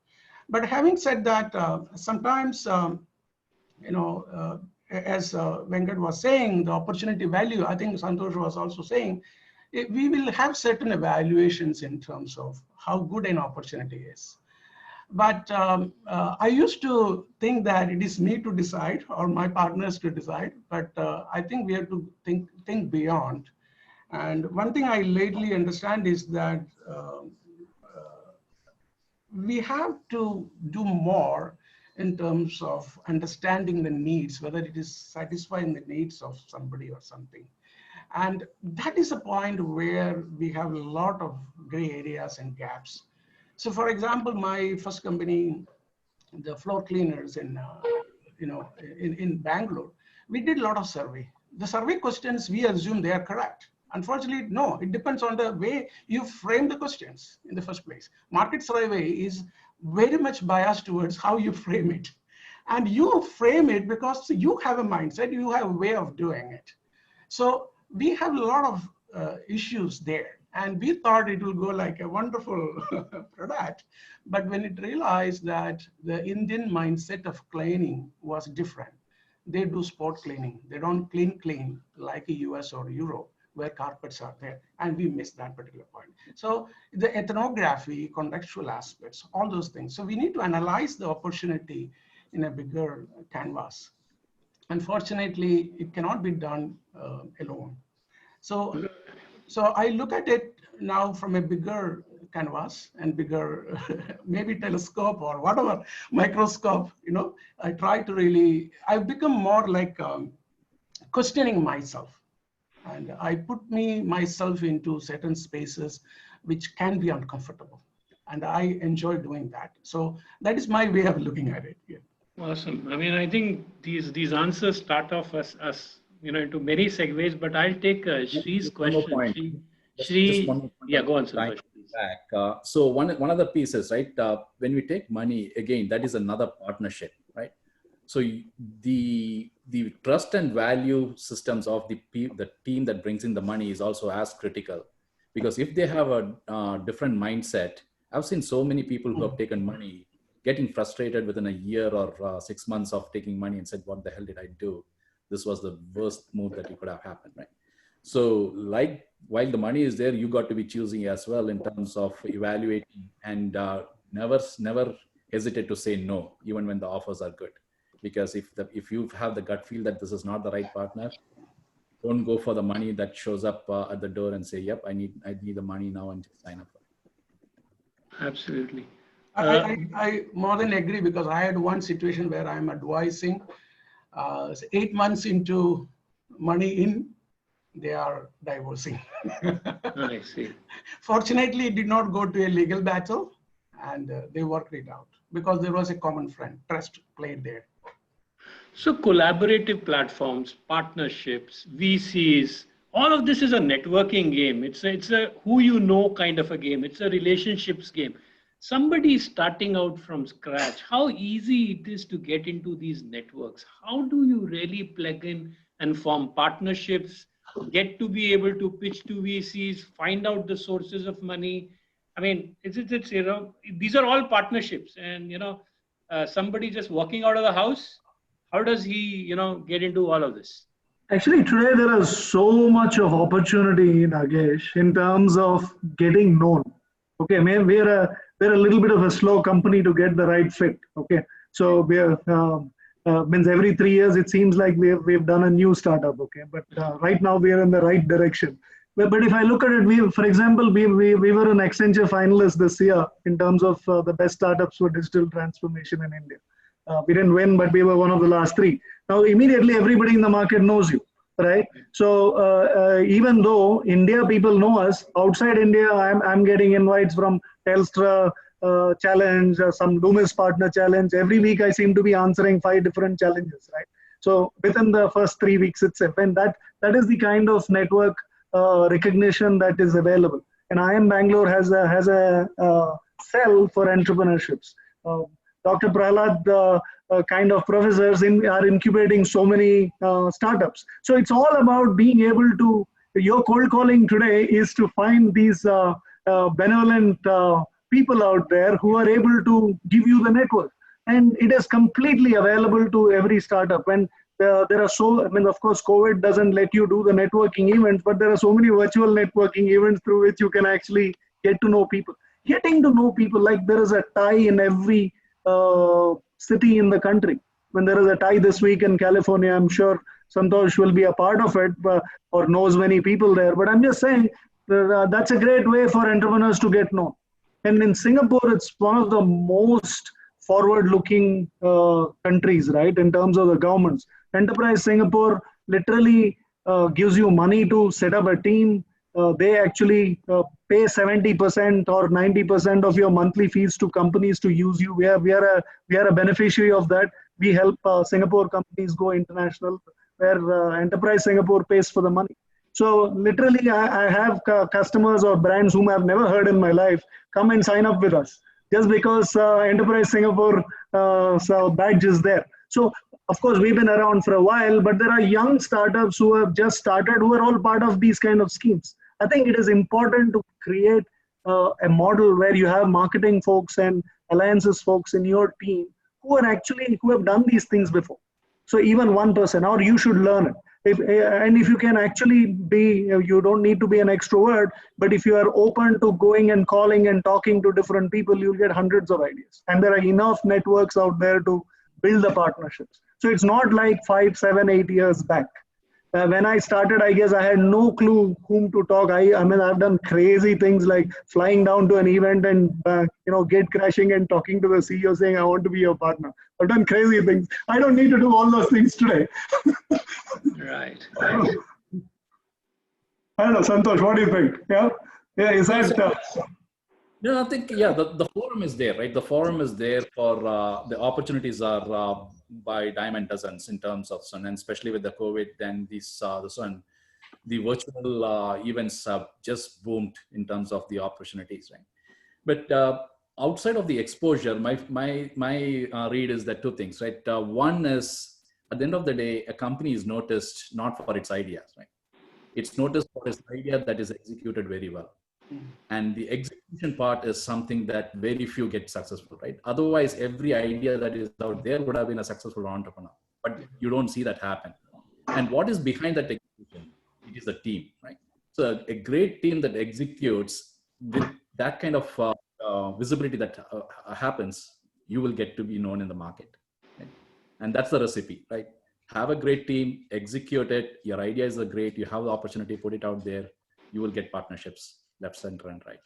But having said that, sometimes, as Venkat was saying, the opportunity value, I think Santhosh was also saying, we will have certain evaluations in terms of how good an opportunity is. But I used to think that it is me to decide or my partners to decide, but I think we have to think beyond. And one thing I lately understand is that we have to do more in terms of understanding the needs, whether it is satisfying the needs of somebody or something. And that is a point where we have a lot of gray areas and gaps. So for example, my first company, the floor cleaners in Bangalore, we did a lot of survey. The survey questions, we assume they are correct. Unfortunately, no, it depends on the way you frame the questions in the first place. Market survey is very much biased towards how you frame it. And you frame it because you have a mindset, you have a way of doing it. So we have a lot of issues there. And we thought it will go like a wonderful product. But when it realized that the Indian mindset of cleaning was different, they do spot cleaning. They don't clean like a US or Europe, where carpets are there, and we missed that particular point. So the ethnography, contextual aspects, all those things. So we need to analyze the opportunity in a bigger canvas. Unfortunately, it cannot be done alone. So I look at it now from a bigger canvas and bigger, maybe telescope or whatever, microscope, I try to really, I've become more like questioning myself. And I put myself into certain spaces which can be uncomfortable. And I enjoy doing that. So that is my way of looking at it. Yeah. Awesome. I mean, I think these answers start off as into many segues, but I'll take Shree's question. Shri, yeah, go on, Santhosh. So one of the pieces, right? When we take money, again, that is another partnership, right? So the trust and value systems of the team that brings in the money is also as critical, because if they have a different mindset, I've seen so many people who have taken money getting frustrated within a year or 6 months of taking money and said, what the hell did I do? This was the worst move that could have happened, right? So like, while the money is there, you got to be choosy as well in terms of evaluating, and never hesitate to say no, even when the offers are good. Because if you have the gut feel that this is not the right partner, don't go for the money that shows up at the door and say, yep, I need the money now, and just sign up for it. Absolutely. I more than agree, because I had one situation where I'm advising 8 months into money in, they are divorcing. I see. Fortunately, it did not go to a legal battle, and they worked it out because there was a common friend. Trust played there. So collaborative platforms, partnerships, VCs, all of this is a networking game. It's a who you know kind of a game. It's a relationships game. Somebody starting out from scratch, how easy it is to get into these networks. How do you really plug in and form partnerships, get to be able to pitch to VCs, find out the sources of money? I mean, these are all partnerships, and somebody just walking out of the house, how does he, get into all of this? Actually, today there is so much of opportunity, Nagesh, in terms of getting known. Okay, man, we're a little bit of a slow company to get the right fit. Okay, so we're means every 3 years it seems like we've done a new startup. Okay, but right now we are in the right direction. But if I look at it, for example, we were an Accenture finalist this year in terms of the best startups for digital transformation in India. We didn't win, but we were one of the last three. Now, immediately everybody in the market knows you, right? So even though India people know us, outside India, I'm getting invites from Telstra challenge, some Loomis partner challenge. Every week I seem to be answering 5 different challenges, right? So within the first 3 weeks itself, and that is the kind of network recognition that is available. And IIM Bangalore has a cell for entrepreneurships. Dr. Prahlad kind of professors are incubating so many startups. So it's all about being able to, your cold calling today is to find these benevolent people out there who are able to give you the network. And it is completely available to every startup. And there are so, I mean, of course, COVID doesn't let you do the networking events, but there are so many virtual networking events through which you can actually get to know people. Getting to know people, like there is a tie in every city in the country. When there is a tie this week in California, I'm sure Santhosh will be a part of it or knows many people there. But I'm just saying that's a great way for entrepreneurs to get known. And in Singapore, it's one of the most forward-looking countries, right, in terms of the governments. Enterprise Singapore literally gives you money to set up a team. They actually pay 70% or 90% of your monthly fees to companies to use you. We are a beneficiary of that. We help Singapore companies go international, where Enterprise Singapore pays for the money. So literally, I have customers or brands whom I've never heard in my life come and sign up with us just because Enterprise Singapore badge is there. So of course, we've been around for a while, but there are young startups who have just started who are all part of these kind of schemes. I think it is important to create a model where you have marketing folks and alliances folks in your team who have done these things before. So even one person, or you should learn it. If you can actually be, you don't need to be an extrovert, but if you are open to going and calling and talking to different people, you'll get hundreds of ideas. And there are enough networks out there to build the partnerships. So it's not like 5, 7, 8 years back. When I started, I guess I had no clue whom to talk. I mean, I've done crazy things like flying down to an event and gate crashing and talking to the CEO saying, I want to be your partner. I've done crazy things. I don't need to do all those things today. Right. I don't know, Santhosh, what do you think? Yeah, is that... No, I think, yeah, the forum is there, right? The forum is there for, the opportunities are by dime and dozens in terms of, and especially with the COVID, then the virtual events have just boomed in terms of the opportunities, right? But outside of the exposure, my read is that 2 things, right? One is, at the end of the day, a company is noticed not for its ideas, right? It's noticed for its idea that is executed very well. And the execution part is something that very few get successful, right? Otherwise, every idea that is out there would have been a successful entrepreneur, but you don't see that happen. And what is behind that execution? It is a team, right? So a great team that executes with that kind of visibility that happens, you will get to be known in the market. Right? And that's the recipe, right? Have a great team, execute it. Your ideas are great. You have the opportunity, put it out there. You will get partnerships. Left, center, and right.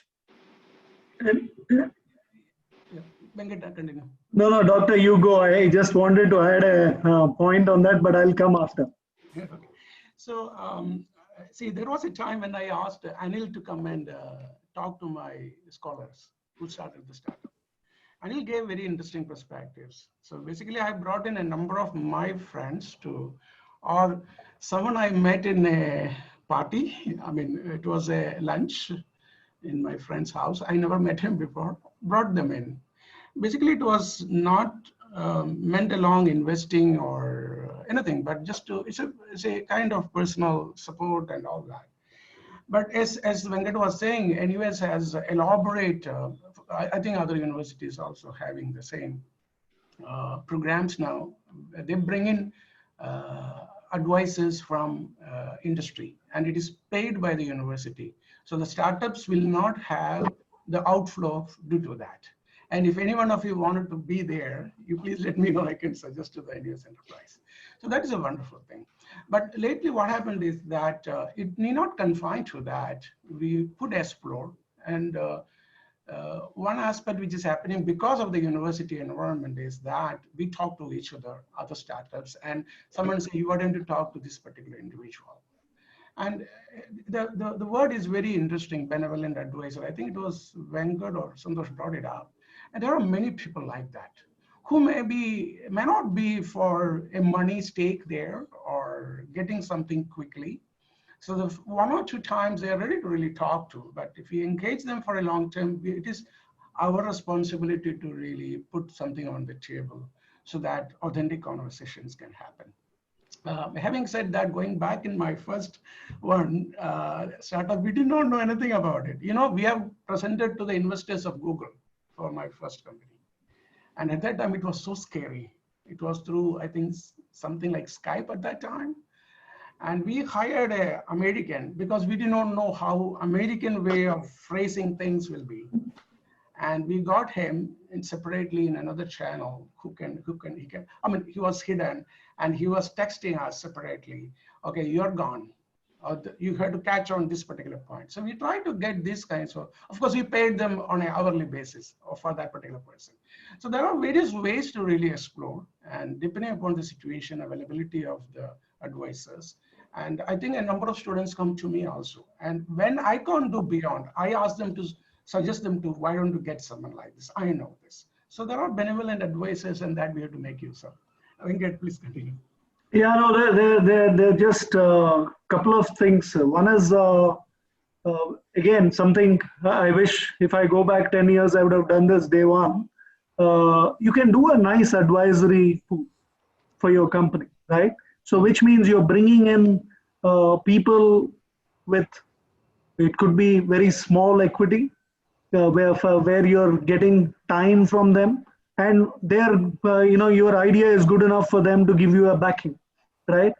Venkat, continue. No, Doctor, you go. I just wanted to add a point on that, but I'll come after. Okay. So, see, there was a time when I asked Anil to come and talk to my scholars who started the startup. Anil gave very interesting perspectives. So basically, I brought in a number of my friends or someone I met in a party. I mean, it was a lunch in my friend's house. I never met him before, brought them in. Basically, it was not meant along investing or anything, but just it's a kind of personal support and all that. But as Venkat was saying, NUS has elaborate, I think other universities also having the same programs now. They bring in advices from industry, and it is paid by the university. So the startups will not have the outflow due to that. And if any one of you wanted to be there, you please let me know. I can suggest to the NUS enterprise. So that is a wonderful thing. But lately what happened is that it need not confine to that. We could explore, and one aspect which is happening because of the university environment is that we talk to each other startups, and someone say, you are going to talk to this particular individual. And the word is very interesting, benevolent advisor. I think it was Venkat or Santhosh brought it up. And there are many people like that who may not be for a money stake there or getting something quickly. So the one or two times they are ready to really talk to, but if we engage them for a long term, it is our responsibility to really put something on the table so that authentic conversations can happen. Having said that, going back in my first one startup, we did not know anything about it. You know, we have presented to the investors of Google for my first company. And at that time, it was so scary. It was through, I think, something like Skype at that time. And we hired an American because we did not know how American way of phrasing things will be. And we got him separately in another channel I mean, he was hidden and he was texting us separately. Okay, you're gone. You had to catch on this particular point. So we tried to get these kinds of course, we paid them on an hourly basis for that particular person. So there are various ways to really explore, and depending upon the situation, availability of the advisors. And I think a number of students come to me also. And when I can't do beyond, I ask them to suggest them to, why don't you get someone like this? I know this. So there are benevolent advisors, and that we have to make use of. Venkat, please continue. Yeah, no, they're just a couple of things. One is, again, something I wish if I go back 10 years, I would have done this day one. You can do a nice advisory pool for your company, right? So which means you're bringing in people with, it could be very small equity, where you're getting time from them, and your idea is good enough for them to give you a backing, right?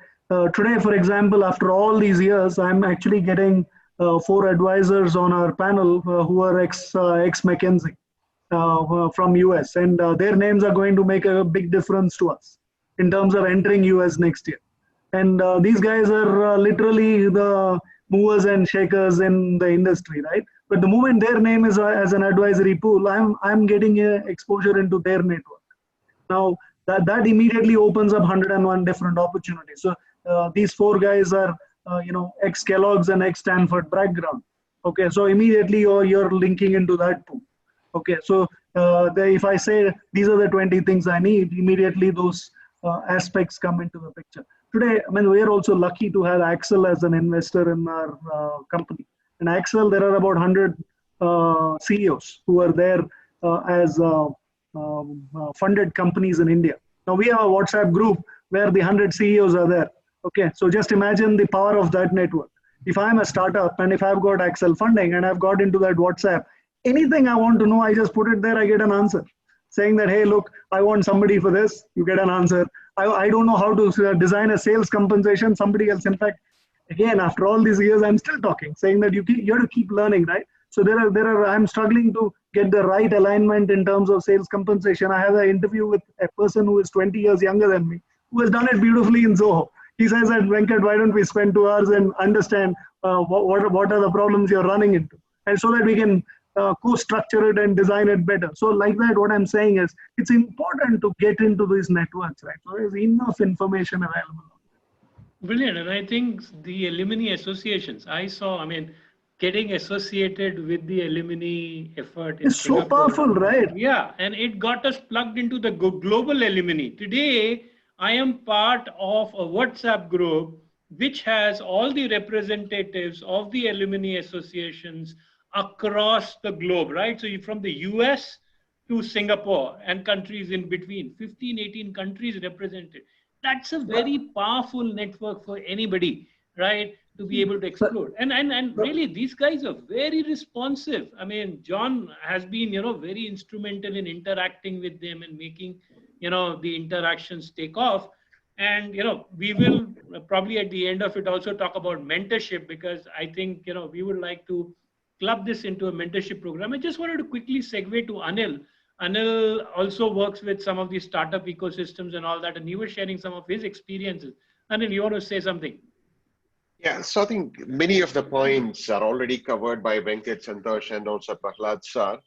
Today, for example, after all these years, I'm actually getting 4 advisors on our panel who are ex-McKinsey from US, and their names are going to make a big difference to us in terms of entering US next year. And these guys are literally the movers and shakers in the industry, right? But the moment their name is as an advisory pool, I'm getting exposure into their network. Now that immediately opens up 101 different opportunities. So these 4 guys are ex-Kellogg's and ex-Stanford background. Okay, so immediately you're linking into that pool. Okay, so if I say these are the 20 things I need, immediately those aspects come into the picture. Today, I mean, we are also lucky to have Axel as an investor in our company. And Axel, there are about 100 CEOs who are there as funded companies in India. Now we have a WhatsApp group where the 100 CEOs are there. Okay, so just imagine the power of that network. If I'm a startup and if I've got Axel funding and I've got into that WhatsApp, anything I want to know, I just put it there, I get an answer. Saying that, hey, look, I want somebody for this, you get an answer. I don't know how to design a sales compensation, somebody else. In fact, again, after all these years, I'm still talking, saying that you have to keep learning, right? So I'm struggling to get the right alignment in terms of sales compensation. I have an interview with a person who is 20 years younger than me, who has done it beautifully in Zoho. He says that, Venkat, why don't we spend 2 hours and understand what are the problems you're running into? And so that we can co-structure it and design it better. So like that, what I'm saying is, it's important to get into these networks, right? So there's enough information available. Brilliant. And I think the alumni associations, getting associated with the alumni effort is so powerful, right? Yeah, and it got us plugged into the global alumni. Today, I am part of a WhatsApp group which has all the representatives of the alumni associations across the globe, right? So from the US to Singapore and countries in between, 15, 18 countries represented. That's a very powerful network for anybody, right? To be able to explore. And really, these guys are very responsive. I mean, John has been, very instrumental in interacting with them and making, the interactions take off. And, we will probably at the end of it also talk about mentorship, because I think, we would like to club this into a mentorship program. I just wanted to quickly segue to Anil. Anil also works with some of the startup ecosystems and all that, and he was sharing some of his experiences. Anil, you want to say something? Yeah, so I think many of the points are already covered by Venkat, Santhosh, and also Prahlad sir.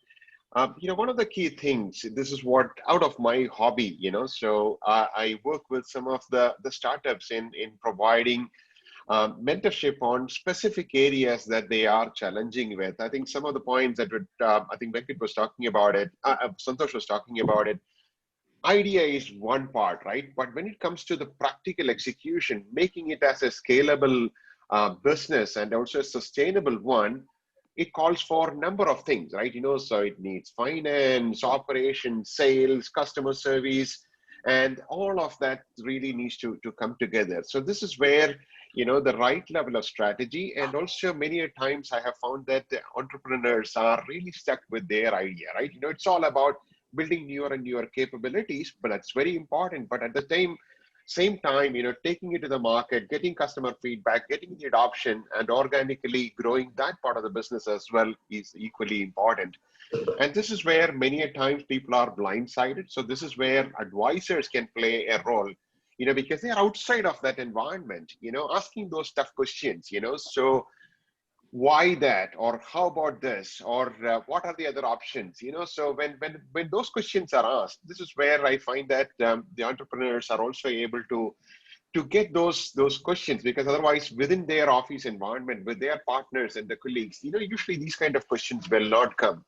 one of the key things, this is what out of my hobby, so I work with some of the startups in providing mentorship on specific areas that they are challenging with. I think some of the points that I think Venkat was talking about it, Santhosh was talking about it. Idea is one part, right? But when it comes to the practical execution, making it as a scalable business and also a sustainable one, it calls for a number of things, right? So it needs finance, operations, sales, customer service, and all of that really needs to come together. So this is where, the right level of strategy, and also many a times I have found that the entrepreneurs are really stuck with their idea, right? It's all about building newer and newer capabilities, but that's very important. But at the same time, taking it to the market, getting customer feedback, getting the adoption, and organically growing that part of the business as well is equally important. And this is where many a times people are blindsided. So this is where advisors can play a role, because they're outside of that environment, asking those tough questions, so why that, or how about this, or what are the other options, so when those questions are asked, this is where I find that the entrepreneurs are also able to get those questions, because otherwise within their office environment with their partners and the colleagues, usually these kind of questions will not come.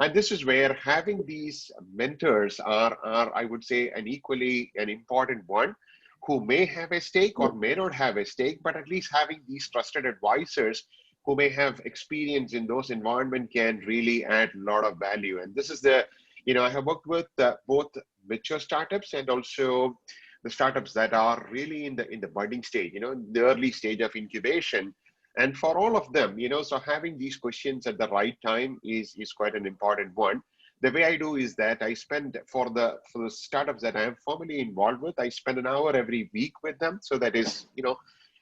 And this is where having these mentors are I would say, an important one, who may have a stake or may not have a stake, but at least having these trusted advisors who may have experience in those environments can really add a lot of value. And this is I have worked with both mature startups and also the startups that are really in the budding stage, the early stage of incubation. And for all of them, so having these questions at the right time is quite an important one. The way I do is that I spend for the startups that I am formally involved with, I spend an hour every week with them. So that is,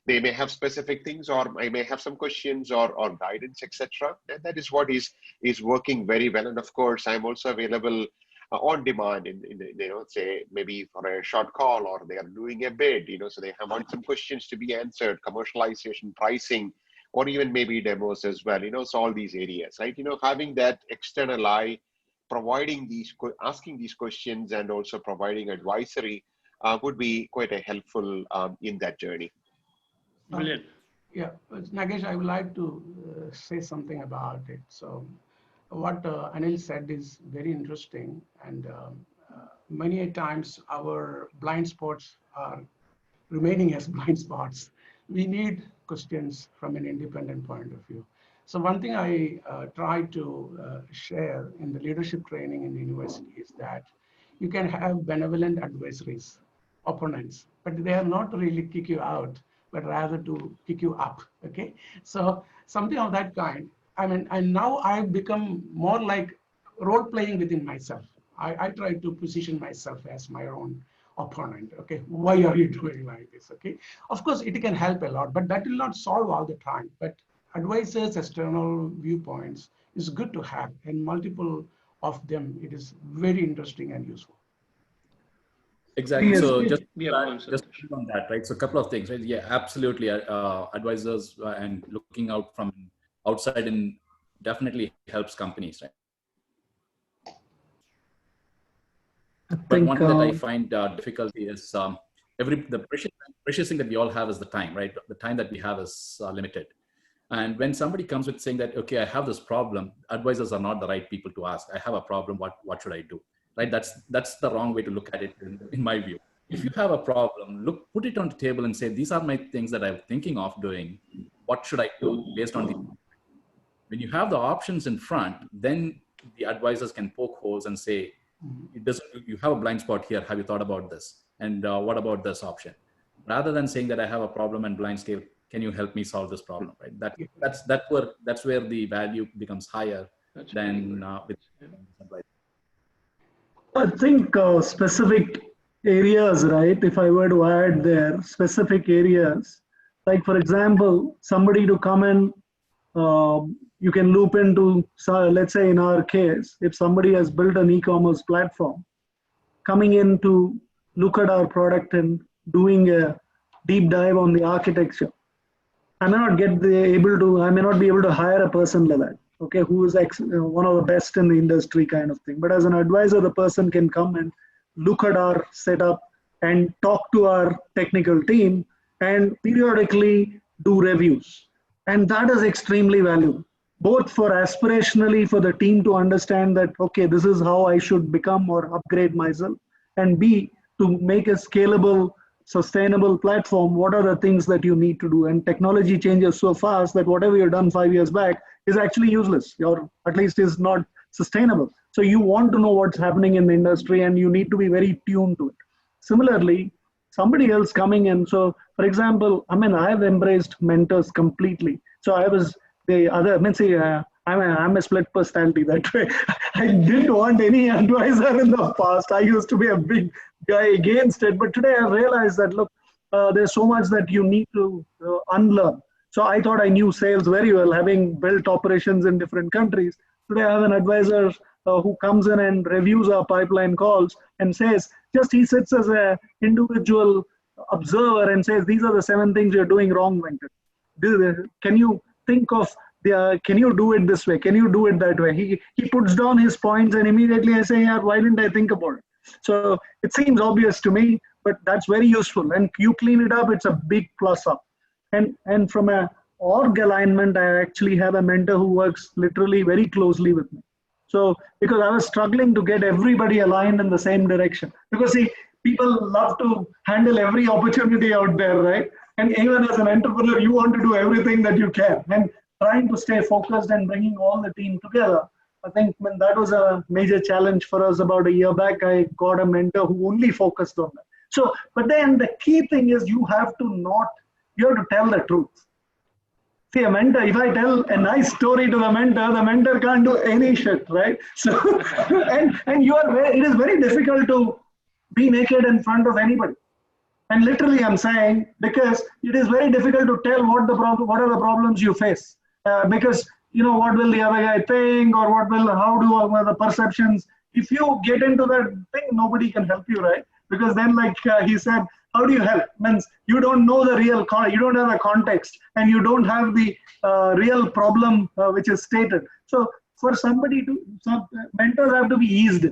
they may have specific things, or I may have some questions or guidance, etc. And that is what is working very well. And of course, I'm also available on demand in say maybe for a short call, or they are doing a bid, so they want some questions to be answered, commercialization, pricing, or even maybe demos as well, so all these areas, right? Having that external eye, asking these questions, and also providing advisory would be quite a helpful in that journey. Brilliant. Yeah, Nagesh, I would like to say something about it. So what Anil said is very interesting, and many a times our blind spots are remaining as blind spots. We need questions from an independent point of view. So one thing I try to share in the leadership training in the university is that you can have benevolent advisories, opponents, but they are not to really kick you out, but rather to kick you up, okay? So something of that kind. I mean, and now I've become more like role playing within myself. I try to position myself as my own opponent, okay? Why are you doing like this, okay? Of course, it can help a lot, but that will not solve all the time. But advisors, external viewpoints is good to have, and multiple of them, it is very interesting and useful. Exactly. So just Just on that, right? So a couple of things, right? Yeah, absolutely. Advisors and looking out from outside in definitely helps companies, right? But one thing that I find difficulty is the precious thing that we all have is the time, right? The time that we have is limited. And when somebody comes with saying that, okay, I have this problem, advisors are not the right people to ask. I have a problem. What should I do? Right? That's the wrong way to look at it, in my view. If you have a problem, put it on the table and say, these are my things that I'm thinking of doing. What should I do based on the? When you have the options in front, then the advisors can poke holes and say, you have a blind spot here. Have you thought about this? And what about this option? Rather than saying that I have a problem and blind scale, can you help me solve this problem? Right? That's where the value becomes higher than with advice. I think specific areas, right? If I were to add there, specific areas, like for example, somebody to come in, you can loop into, let's say in our case, if somebody has built an e-commerce platform, coming in to look at our product and doing a deep dive on the architecture, I may not be able to hire a person like that. okay, who is one of the best in the industry kind of thing. But as an advisor, the person can come and look at our setup and talk to our technical team and periodically do reviews. And that is extremely valuable, both for aspirationally for the team to understand that, okay, this is how I should become or upgrade myself, and B, to make a scalable, sustainable platform, what are the things that you need to do? And technology changes so fast that whatever you've done 5 years back is actually useless, or at least is not sustainable. So you want to know what's happening in the industry and you need to be very tuned to it. Similarly, somebody else coming in. So for example, I mean, I have embraced mentors completely. So I was the other, I mean, see, I'm a split personality that way. I didn't want any advisor in the past. I used to be a big guy against it. But today I realized that, look, there's so much that you need to unlearn. So I thought I knew sales very well, having built operations in different countries. Today I have an advisor who comes in and reviews our pipeline calls and says, just he sits as an individual observer and says, these are the 7 things you're doing wrong, Venkat. Can you think of, can you do it this way? Can you do it that way? He puts down his points and immediately I say, yeah, why didn't I think about it? So it seems obvious to me, but that's very useful. And you clean it up, it's a big plus up. And from a org alignment, I actually have a mentor who works literally very closely with me. So because I was struggling to get everybody aligned in the same direction. Because see, people love to handle every opportunity out there, right? And even as an entrepreneur, you want to do everything that you can. And trying to stay focused and bringing all the team together, I think when that was a major challenge for us about a year back. I got a mentor who only focused on that. So, but then the key thing is you have to tell the truth. See, a mentor, if I tell a nice story to the mentor can't do any shit, right? So, and it is very difficult to be naked in front of anybody. And literally I'm saying, because it is very difficult to tell what are the problems you face. Because, you know, what will the other guy think, or how do the perceptions? If you get into that thing, nobody can help you, right? Because then, like he said, how do you help? Means you don't know the real, you don't have the context, and you don't have the real problem which is stated. So for somebody mentors have to be eased.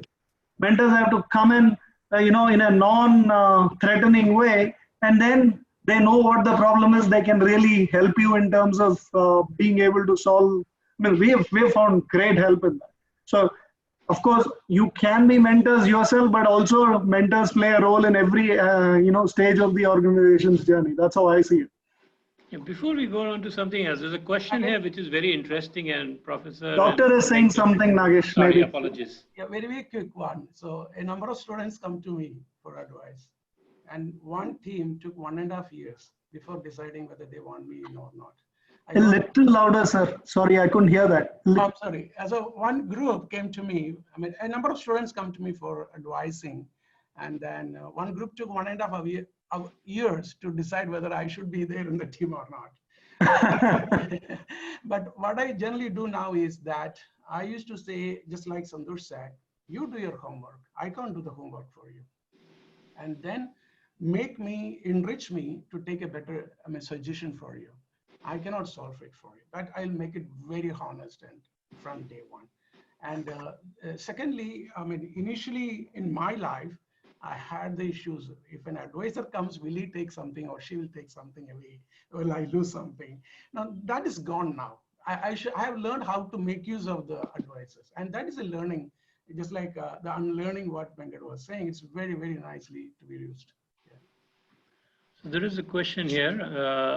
Mentors have to come in, in a non-threatening way, and then they know what the problem is. They can really help you in terms of being able to solve. I mean, we have found great help in that. So, of course, you can be mentors yourself, but also mentors play a role in every stage of the organization's journey. That's how I see it. Yeah, before we go on to something else, there's a question here which is very interesting, and Professor. Doctor is saying something, Nagesh. Sorry, maybe. Apologies. Yeah, very, very quick one. So a number of students come to me for advice, and one team took 1.5 years before deciding whether they want me in or not. A little louder, sir. Sorry, I couldn't hear that. I'm sorry. So one group came to me. I mean, a number of students come to me for advising, and then one group took 1.5 years to decide whether I should be there in the team or not. But what I generally do now is that I used to say, just like Santhosh said, you do your homework. I can't do the homework for you. And then enrich me to take a better suggestion for you. I cannot solve it for you, but I'll make it very honest and from day one. And secondly, I mean, initially in my life, I had the issues. If an advisor comes, will he take something or she will take something away? Will I lose something? Now that is gone now. I have learned how to make use of the advisors. And that is a learning, just like the unlearning what Venkat was saying, it's very, very nicely to be used. There is a question here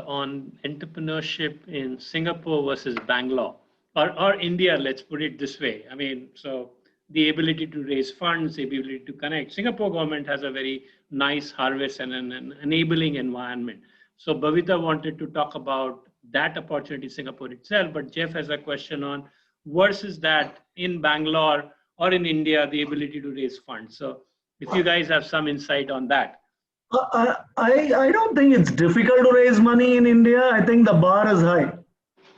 on entrepreneurship in Singapore versus Bangalore or India, let's put it this way. I mean, so the ability to raise funds, the ability to connect. Singapore government has a very nice harvest and an enabling environment. So Bhavita wanted to talk about that opportunity in Singapore itself, but Jeff has a question on versus that in Bangalore or in India, the ability to raise funds. So if you guys have some insight on that. I don't think it's difficult to raise money in India. I think the bar is high.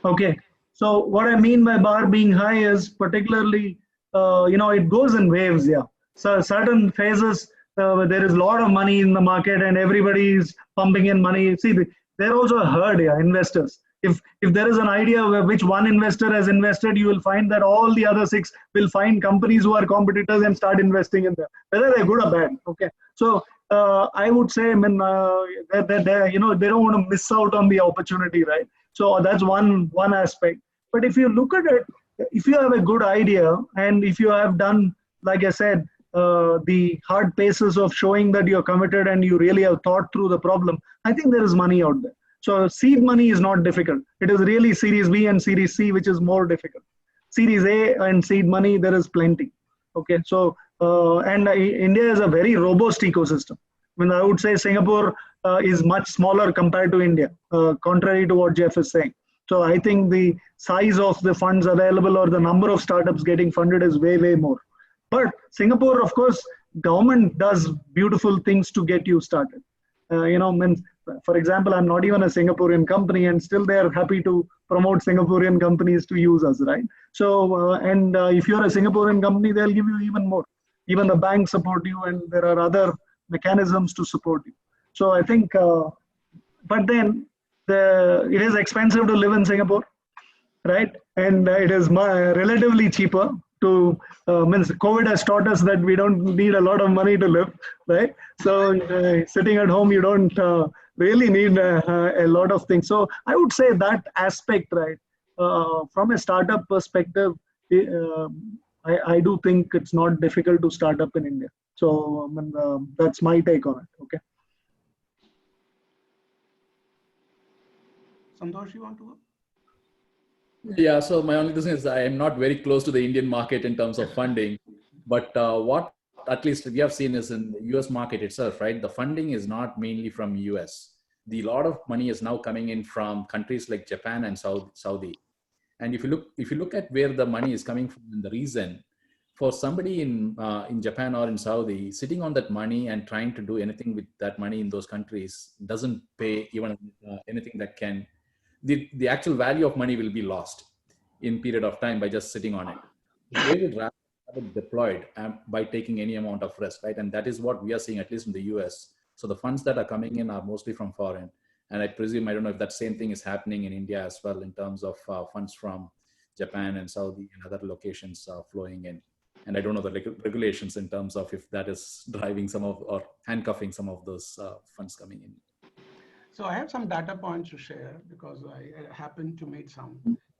Okay. So what I mean by bar being high is particularly, it goes in waves. Yeah. So certain phases, there is a lot of money in the market and everybody is pumping in money. See, they're also a herd, investors. If there is an idea which one investor has invested, you will find that all the other 6 will find companies who are competitors and start investing in them, whether they're good or bad. Okay, so I would say, I mean, they don't want to miss out on the opportunity, right? So that's one aspect. But if you look at it, if you have a good idea and if you have done, like I said, the hard paces of showing that you're committed and you really have thought through the problem, I think there is money out there. So seed money is not difficult. It is really Series B and Series C which is more difficult. Series A and seed money, there is plenty. Okay, so India is a very robust ecosystem. I mean, I would say Singapore is much smaller compared to India, contrary to what Jeff is saying. So I think the size of the funds available or the number of startups getting funded is way, way more. But Singapore, of course, government does beautiful things to get you started. For example, I'm not even a Singaporean company and still they're happy to promote Singaporean companies to use us, right? So, if you're a Singaporean company, they'll give you even more. Even the banks support you and there are other mechanisms to support you. So I think, but then it is expensive to live in Singapore, right? And it is relatively cheaper to, means COVID has taught us that we don't need a lot of money to live, right? So sitting at home, you don't really need a lot of things. So I would say that aspect, right? From a startup perspective, I do think it's not difficult to start up in India. So that's my take on it. Okay. Santhosh, you want to go? Yeah, so my only thing is I am not very close to the Indian market in terms of funding, but what at least we have seen is in the US market itself, right? The funding is not mainly from US. The lot of money is now coming in from countries like Japan and Saudi. And if you look at where the money is coming from and the reason, for somebody in Japan or in Saudi, sitting on that money and trying to do anything with that money in those countries doesn't pay even anything that can, the actual value of money will be lost in period of time by just sitting on it. They would rather have it deployed by taking any amount of risk, right? And that is what we are seeing, at least in the US. So the funds that are coming in are mostly from foreign. And I presume, I don't know if that same thing is happening in India as well in terms of funds from Japan and Saudi and other locations flowing in. And I don't know the regulations in terms of if that is driving some of or handcuffing some of those funds coming in. So I have some data points to share because I happen to meet some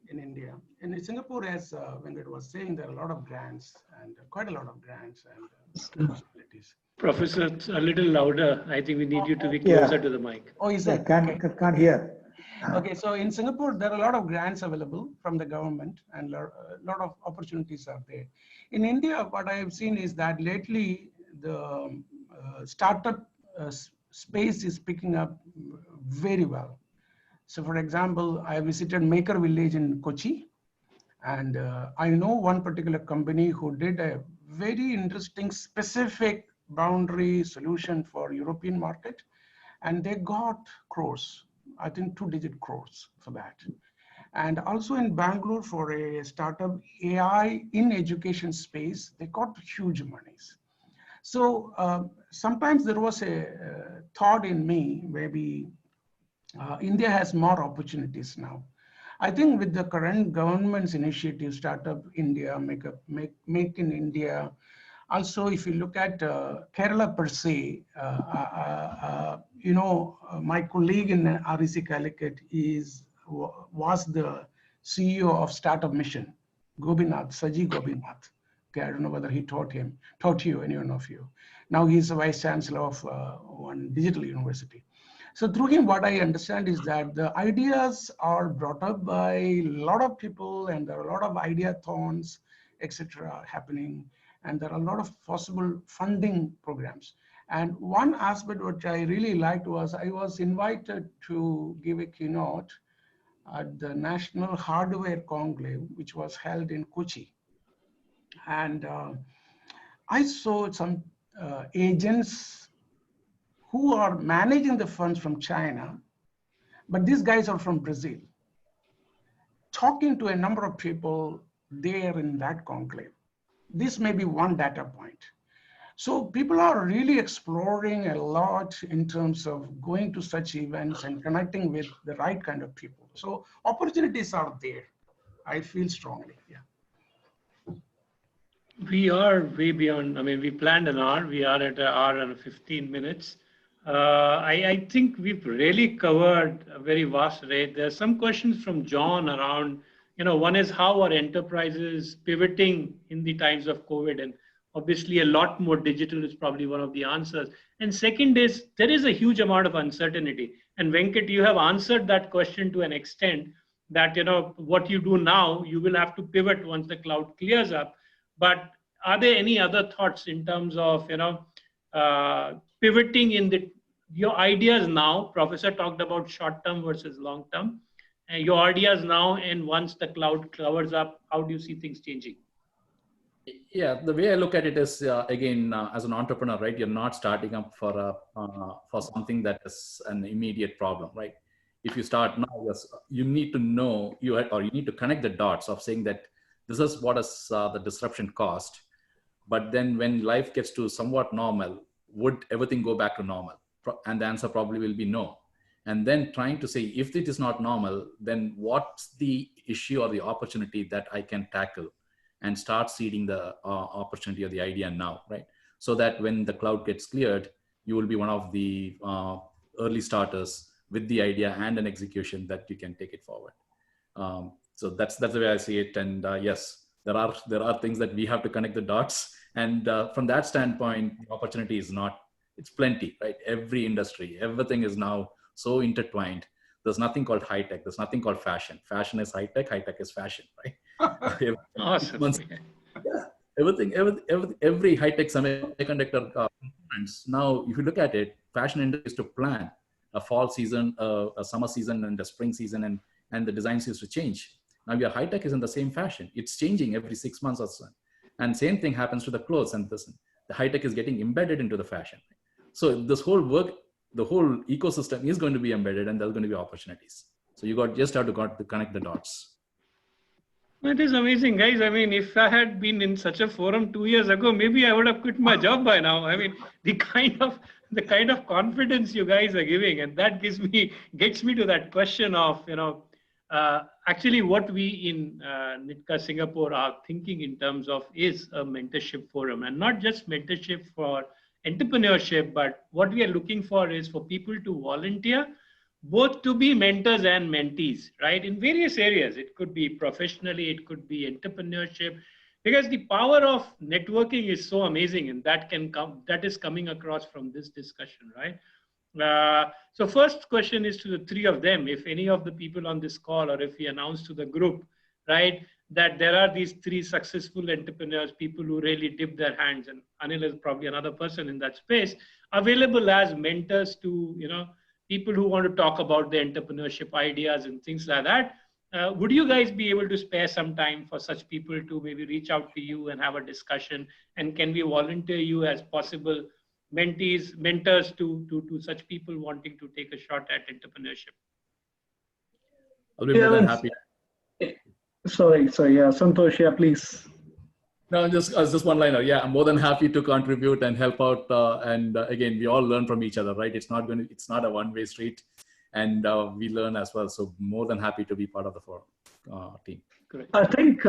in India. In Singapore, as Venkat was saying, there are a lot of grants and quite a lot of grants and possibilities. Professor, it's a little louder. I think we need you to be closer to the mic. Oh, is it? Can't hear. Okay, so in Singapore, there are a lot of grants available from the government and a lot of opportunities are there. In India, what I have seen is that lately the startup space is picking up very well. So for example, I visited Maker Village in Kochi, and I know one particular company who did a very interesting specific boundary solution for European market, and they got crores, I think 2-digit crores for that. And also in Bangalore for a startup AI in education space, they got huge monies. So sometimes there was a thought in me, maybe India has more opportunities now. I think with the current government's initiative, Startup India, Make in India, also if you look at Kerala per se, my colleague in REC Calicut was the CEO of Startup Mission, Saji Gobinath. Okay, I don't know whether he taught you, any one of you. Now he's the vice chancellor of one digital university. So through him, what I understand is that the ideas are brought up by a lot of people and there are a lot of ideathons, etc. happening. And there are a lot of possible funding programs. And one aspect which I really liked was I was invited to give a keynote at the National Hardware Conclave, which was held in Kochi. And I saw some agents who are managing the funds from China, but these guys are from Brazil, talking to a number of people there in that conclave. This may be one data point. So people are really exploring a lot in terms of going to such events and connecting with the right kind of people. So opportunities are there. I feel strongly. Yeah. We are way beyond. I mean, we planned an hour. We are at an hour and 15 minutes. I think we've really covered a very vast array. There are some questions from John around, one is how are enterprises pivoting in the times of COVID? And obviously a lot more digital is probably one of the answers. And second is, there is a huge amount of uncertainty. And Venkat, you have answered that question to an extent that, what you do now, you will have to pivot once the cloud clears up. But are there any other thoughts in terms of, pivoting in your ideas now? Professor talked about short term versus long term. And your ideas now, and once the cloud covers up, how do you see things changing? Yeah, the way I look at it is, again, as an entrepreneur, right? You're not starting up for something that is an immediate problem, right? If you start now, yes, you need to know you need to connect the dots of saying that this is what is the disruption cost. But then when life gets to somewhat normal, would everything go back to normal? And the answer probably will be no. And then trying to say, if it is not normal, then what's the issue or the opportunity that I can tackle, and start seeding the opportunity or the idea now, right? So that when the cloud gets cleared, you will be one of the early starters with the idea and an execution that you can take it forward. So that's the way I see it. And yes, there are things that we have to connect the dots. And from that standpoint, the opportunity is it's plenty, right? Every industry, everything is now so intertwined. There's nothing called high tech. There's nothing called fashion. Fashion is high tech. High tech is fashion, right? Awesome. Yeah, every high tech semiconductor components. Now, if you look at it, fashion industry is to plan a fall season, a summer season, and a spring season, and the designs used to change. Now, your high tech is in the same fashion. It's changing every 6 months or so. And same thing happens to the clothes, and the high tech is getting embedded into the fashion. So this whole the whole ecosystem is going to be embedded, and there's going to be opportunities. So you just have to connect the dots. It is amazing, guys. I mean, if I had been in such a forum 2 years ago, maybe I would have quit my job by now. I mean, the kind of confidence you guys are giving, and that gets me to that question of, actually what we in NITCA Singapore are thinking in terms of is a mentorship forum, and not just mentorship for entrepreneurship, but what we are looking for is for people to volunteer, both to be mentors and mentees, right? In various areas. It could be professionally, it could be entrepreneurship, because the power of networking is so amazing, and that is coming across from this discussion, right? So first question is to the three of them. If any of the people on this call, or if we announce to the group, right, that there are these three successful entrepreneurs, people who really dip their hands, and Anil is probably another person in that space, available as mentors to, people who want to talk about the entrepreneurship ideas and things like that. Would you guys be able to spare some time for such people to maybe reach out to you and have a discussion? And can we volunteer you as possible mentors to such people wanting to take a shot at entrepreneurship? I'll be more than happy. Sorry, yeah, Santhosh, yeah, please. No, just one liner. Yeah, I'm more than happy to contribute and help out. And again, we all learn from each other, right? It's not a one-way street, and we learn as well. So more than happy to be part of the forum team. Correct. I think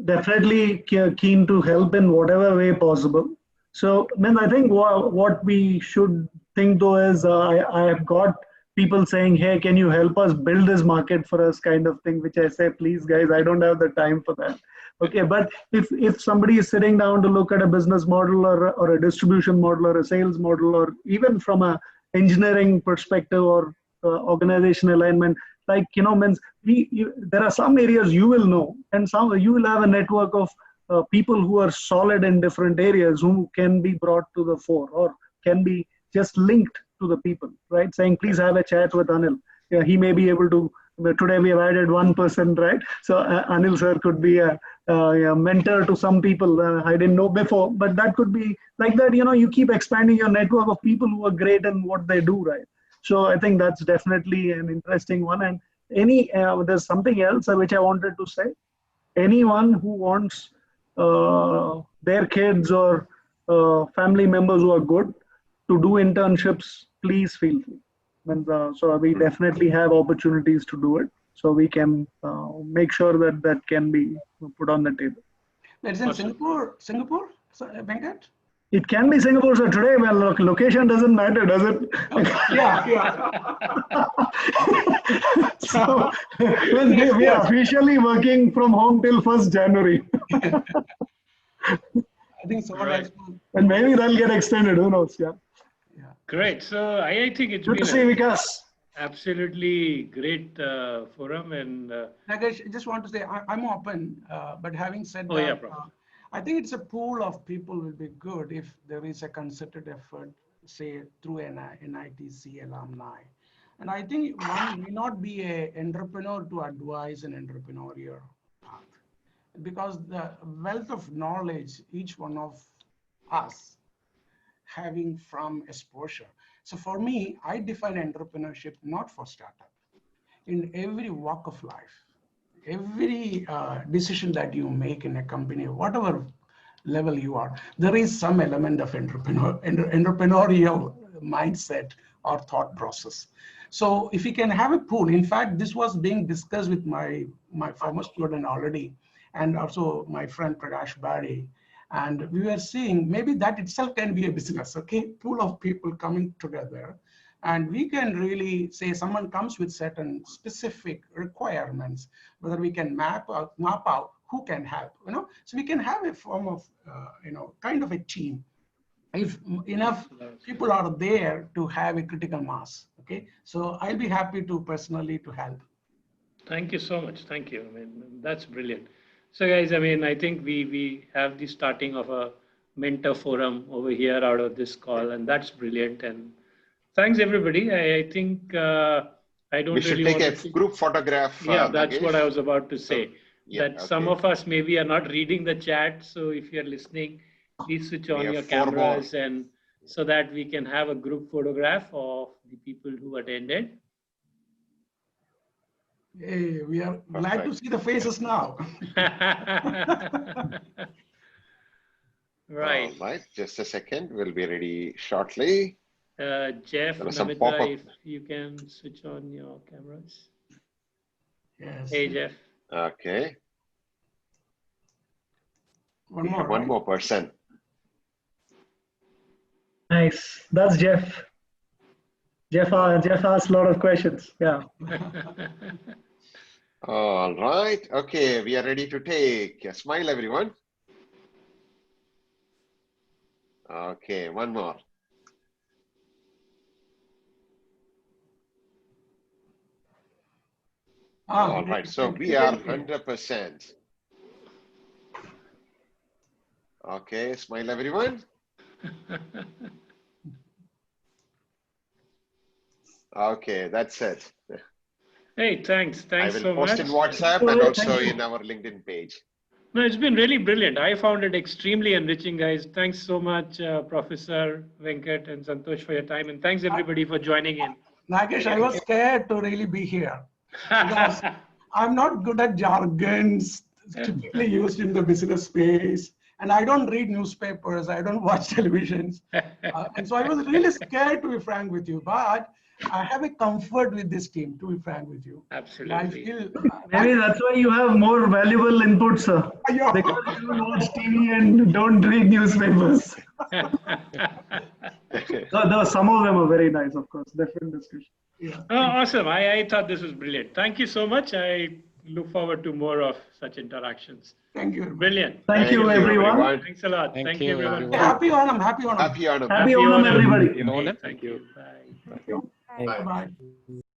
definitely keen to help in whatever way possible. So, I think what we should think though is I have got people saying, hey, can you help us build this market for us, kind of thing, which I say, please guys, I don't have the time for that. Okay, but if somebody is sitting down to look at a business model or a distribution model or a sales model, or even from a engineering perspective or organization alignment, like, there are some areas you will know, and some you will have a network of people who are solid in different areas who can be brought to the fore or can be just linked to the people, right? Saying, please have a chat with Anil. Yeah, he may be able to. Today we have added one person, right? So Anil sir could be a mentor to some people I didn't know before, but that could be like that. You keep expanding your network of people who are great in what they do, right? So I think that's definitely an interesting one. And there's something else which I wanted to say. Anyone who wants their kids or family members who are good to do internships, please feel free. So we definitely have opportunities to do it. So we can make sure that that can be put on the table. That's in Singapore, Venkat? It can be Singapore. So today, well, location doesn't matter, does it? Yeah. So we are officially working from home till 1st January. I think someone else will. And maybe that'll get extended, who knows? Yeah. Great. So I think it's Good to see been Vikas. absolutely great forum. And Nagesh, I just want to say I'm open, but having said Oh, that, yeah, Prof. I think it's a pool of people will be good if there is a concerted effort, say through an NITCA alumni. And I think one may not be an entrepreneur to advise an entrepreneurial path, because the wealth of knowledge each one of us having from exposure. So for me, I define entrepreneurship not for startup. In every walk of life, every decision that you make in a company, whatever level you are, there is some element of entrepreneurial mindset or thought process. So if you can have a pool, in fact, this was being discussed with my former student already, and also my friend Prakash Badi. And we were seeing maybe that itself can be a business, okay? Pool of people coming together. And we can really say someone comes with certain specific requirements, whether we can map out who can help, So we can have a form of, kind of a team. If enough people are there to have a critical mass, okay? So I'll be happy to personally to help. Thank you so much. Thank you. I mean, that's brilliant. So guys, I mean, I think we have the starting of a mentor forum over here out of this call, and that's brilliant. And thanks everybody. I think I don't We should really take want a to group photograph. Yeah, that's Nagesh. what I was about to say. Yeah, That some of us maybe are not reading the chat. So if you're listening, please switch on your 4 more. cameras, and so that we can have a group photograph of the people who attended. Hey, we are glad to see the faces now. Right. All right, just a second. We'll be ready shortly. Jeff, There was some Namita, pop-up. if you can switch on your cameras. Yes. Hey, Jeff. Okay. One more. One more person. Nice. That's Jeff. Jeff asked a lot of questions. Yeah. All right. Okay, we are ready to take a smile, everyone. Okay, one more. All right, so we are 100%. Okay, smile, everyone. Okay, that's it. Hey, thanks so much. I will post in WhatsApp and also in our LinkedIn page. No, it's been really brilliant. I found it extremely enriching, guys. Thanks so much, Professor Venkat and Santhosh, for your time. And thanks everybody for joining in. Nagesh, I was scared to really be here because I'm not good at jargons typically used in the business space. And I don't read newspapers. I don't watch televisions. And so I was really scared, to be frank with you. But I have a comfort with this team, to be frank with you. Absolutely. I feel Maybe that's why you have more valuable inputs, sir. Yeah. Because you don't watch TV and don't read newspapers. Though some of them are very nice, of course. Different discussion. Yeah. Oh, awesome. I thought this was brilliant. Thank you so much. I look forward to more of such interactions. Thank you. Brilliant. Thank you, everyone. Thanks a lot. Thank Thank you, you, everyone. everyone. Happy Onam. Happy Onam. Happy Onam. Happy Onam, everybody. Hey, thank you. Bye. Bye-bye.